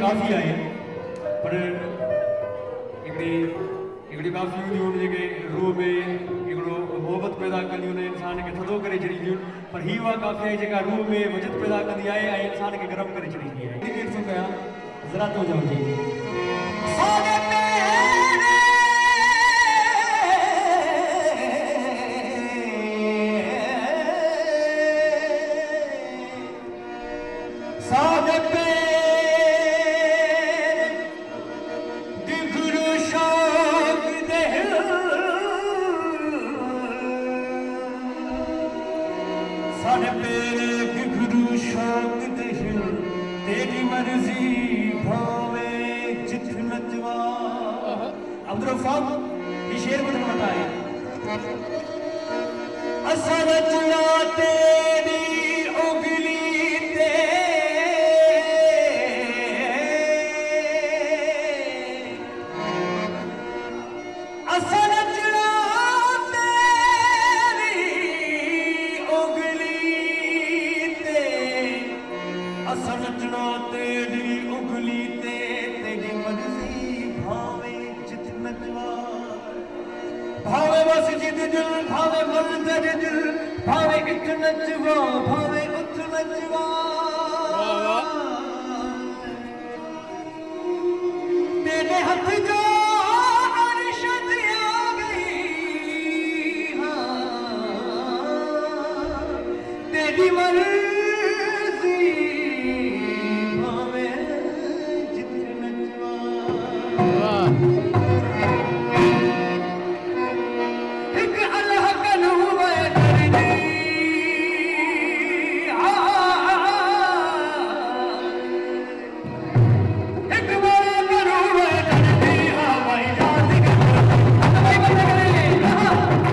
काफ़ी आए पर हिकिड़ी काफ़ियूं हूंदियूं आहिनि जेके रूह में हिकिड़ो मोहबत पैदा कंदियूं आहिनि इंसान खे थधो करे छॾींदियूं आहिनि पर हीअ उहा काफ़ी आहे जेका रूह में वजद पैदा कंदी आहे ऐं इंसान खे गरम करे छॾींदी आहे। ॾिसो कया ज़रा तो जाओ जी शेर मुझे बताए असल चुराते उगली ते असल चुराते उगली ते असल चुराते उगली ते तेरी मर्जी भावे जित नचवा भावे मस्जिद दिल भावे मंदिर दिल भावे इठ नचवा भावे उठ नचवा तेरे हाथ जो अरशद आ गई तेरी मर्जी भावे जिथे नचवा एक अल्लाह कनु मैं डरनी एक बड़ा कनु मैं डरनी भाई जान भाई बंद करे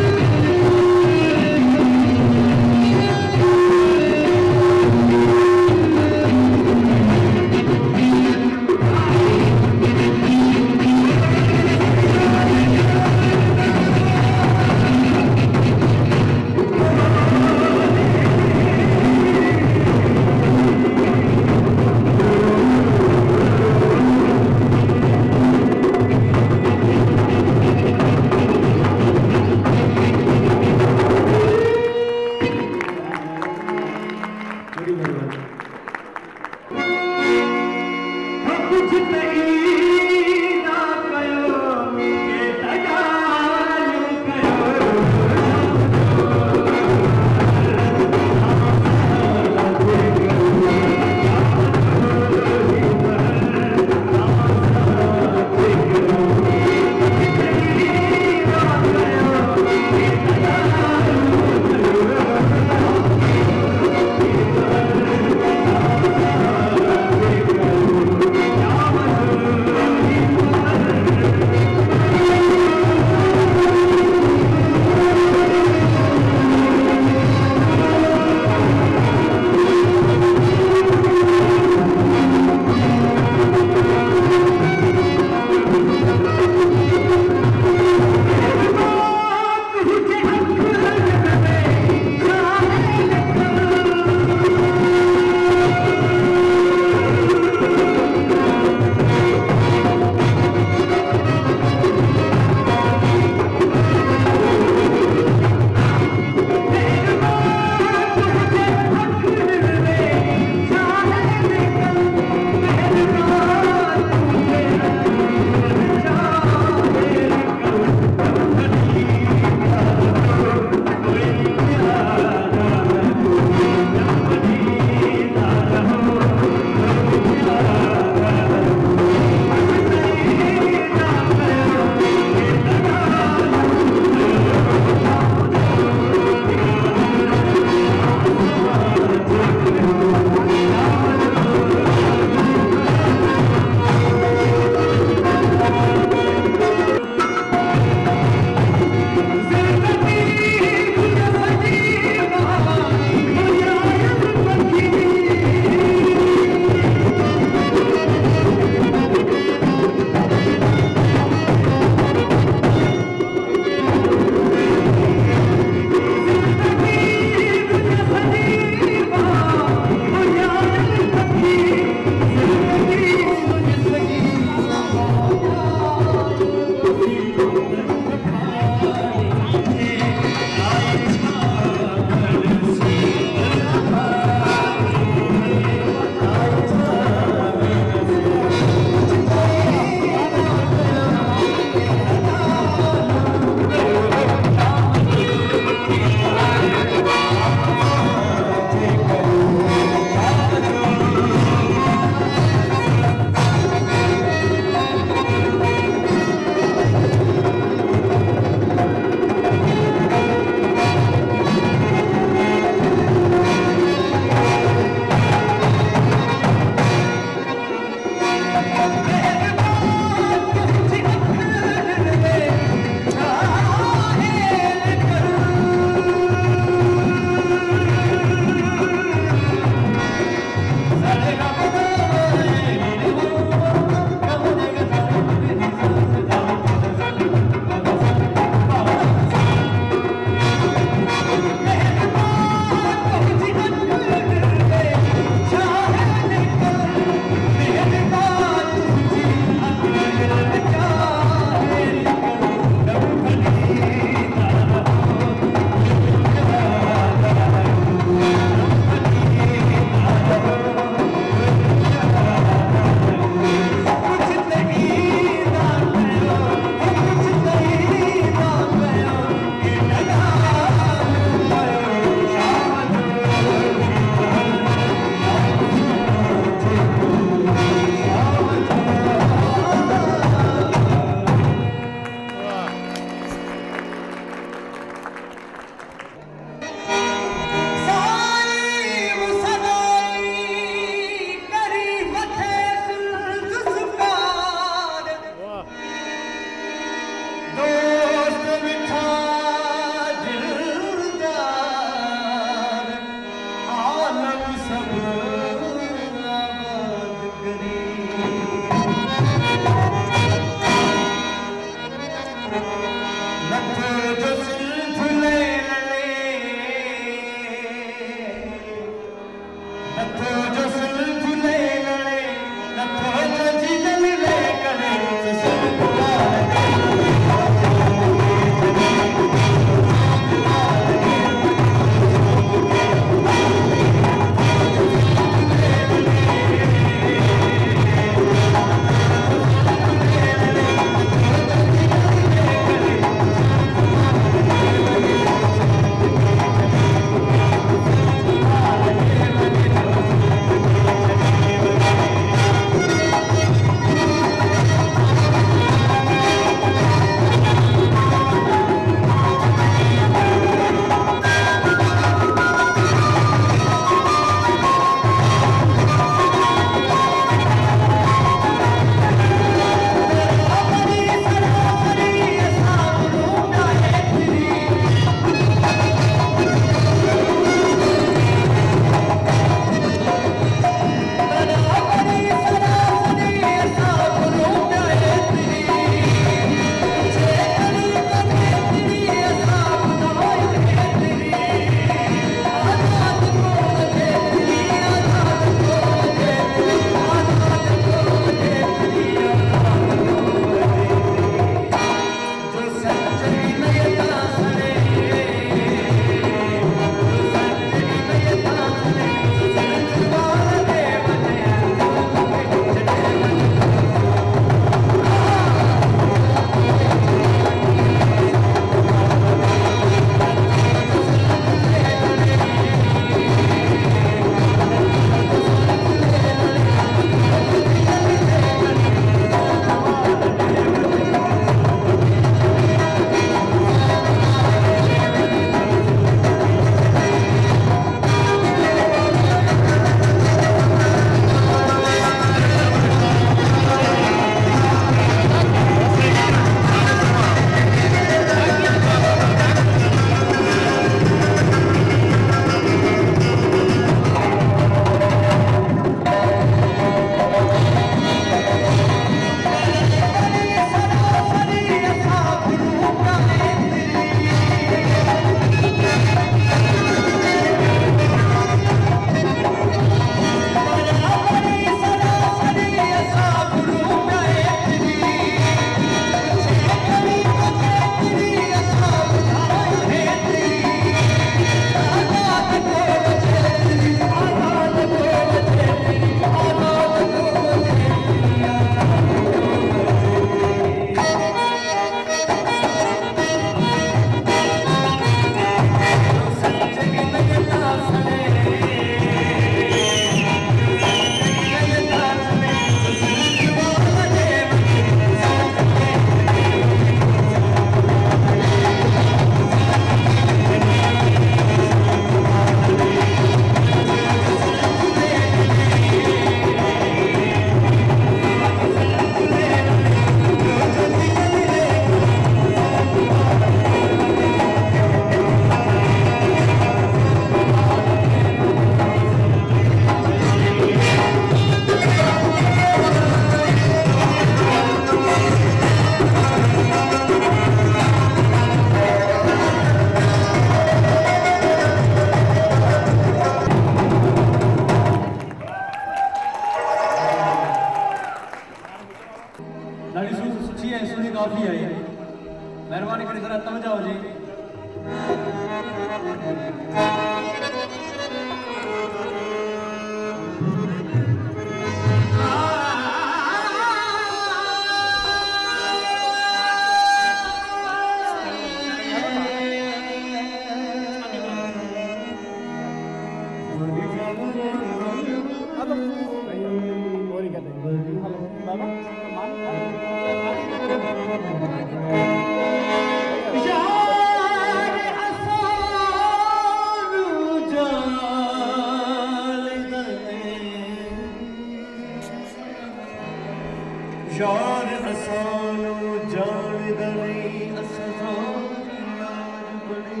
यार असानो जान दनी असजानी यार बने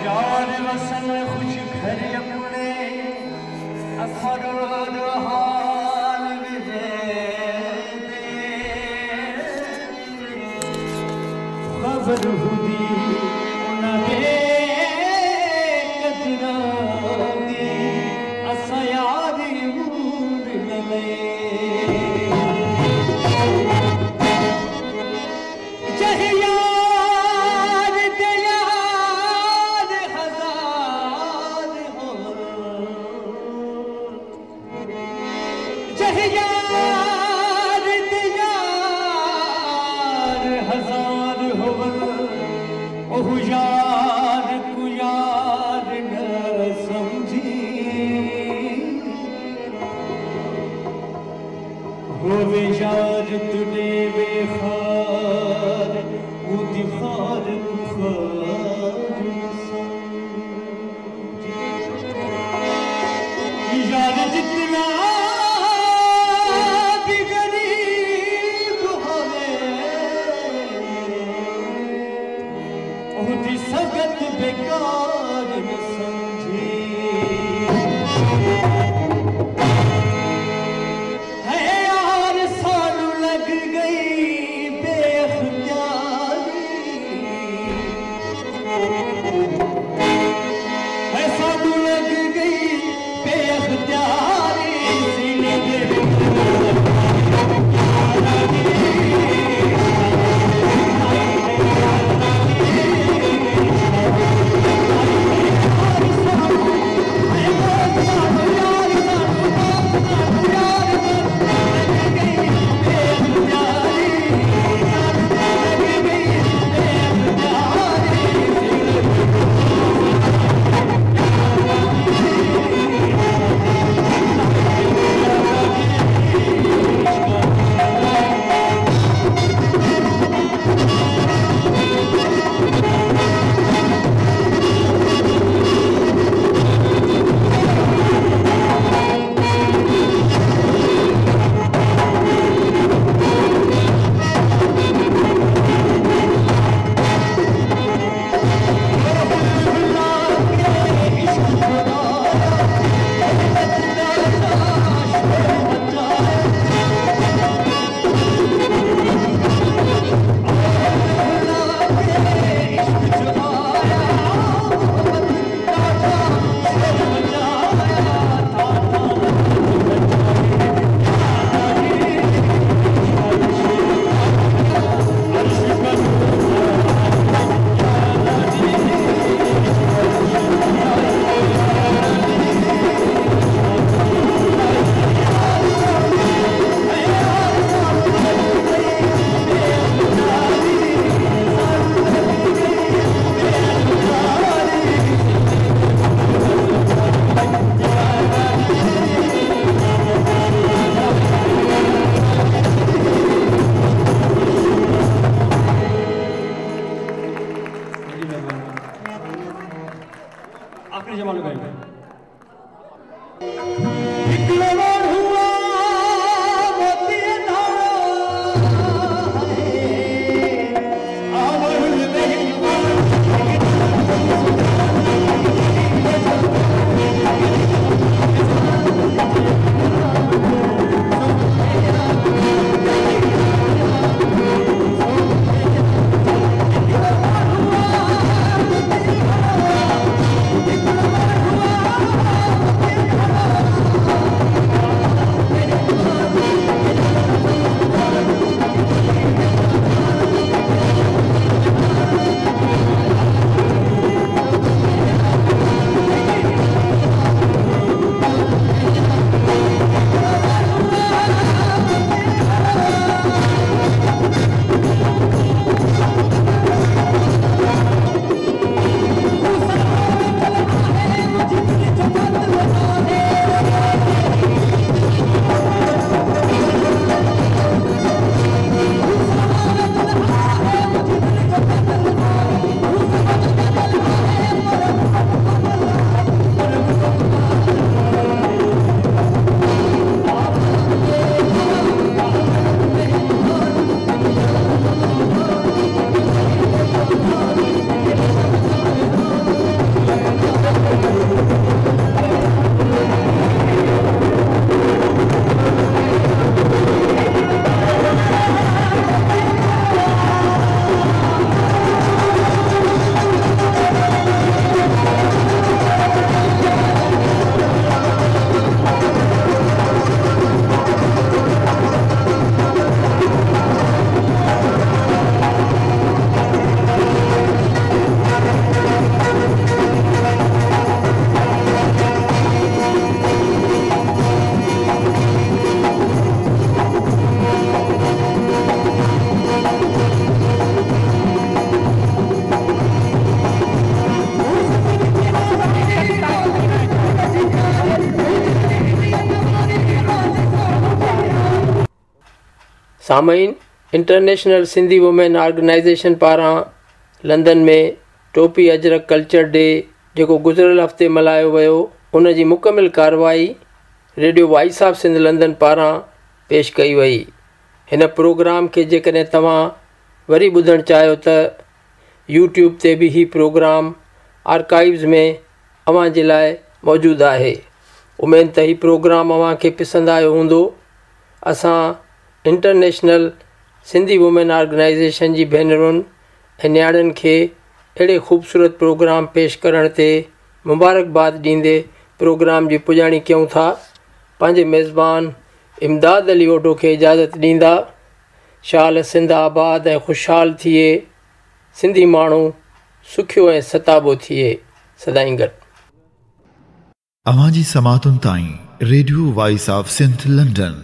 यार वसन खुश घर अपने अफरोद हाल खबर हुदी उन्हें कदरा दी असा यारी मूड लले चाहे यार दे यार हजार हो चाहे यार दे यार हजार हो ओह यार को यार न समझी होवे यार तुने बेखार उदी खार बुखार समझी यार जितना भी गरीब होवे उदी सगत बेकार न समझी है यार सानू लग गई बेअख्तियारी है सानू लग गई बेअख्तियारी सामाइन, इंटरनेशनल सिंधी वुमेन ऑर्गेनाइज़ेशन पारां लंदन में टोपी अजरक कल्चर डे जेको गुज़िरियल हफ़्ते मल्हायो वियो, उन जी मुकमिल कार्रवाई radio voice of Sindh London पारां पेश कई वई। हिन प्रोग्राम खे जेकॾहिं तव्हां वरी ॿुधणु चाहियो त यूट्यूब ते बि हीउ प्रोग्राम आर्काइव्स में अव्हां जे लाइ मौजूदु आहे। उमेद त हीउ प्रोग्राम अव्हां खे पसंदि आयो हूंदो। असां इंटरनेशनल सिंधी वुमेन ऑर्गेनाइज़ेशन जी भेनरुनि ऐं नियाणियुनि खे अहिड़े ख़ूबसूरत प्रोग्राम पेश करण ते मुबारकबाद ॾींदे प्रोग्राम जी पुॼाणी कयूं था। पंहिंजे मेज़बान इमदाद अली ओडो खे इजाज़त ॾींदा। शाल सिंध आबाद ऐं ख़ुशहाल थिए, सिंधी माण्हू सुखियो ऐं सताबो थिए। सदाईं गॾु। अवां जी समातुनि ताईं radio voice of Sindh London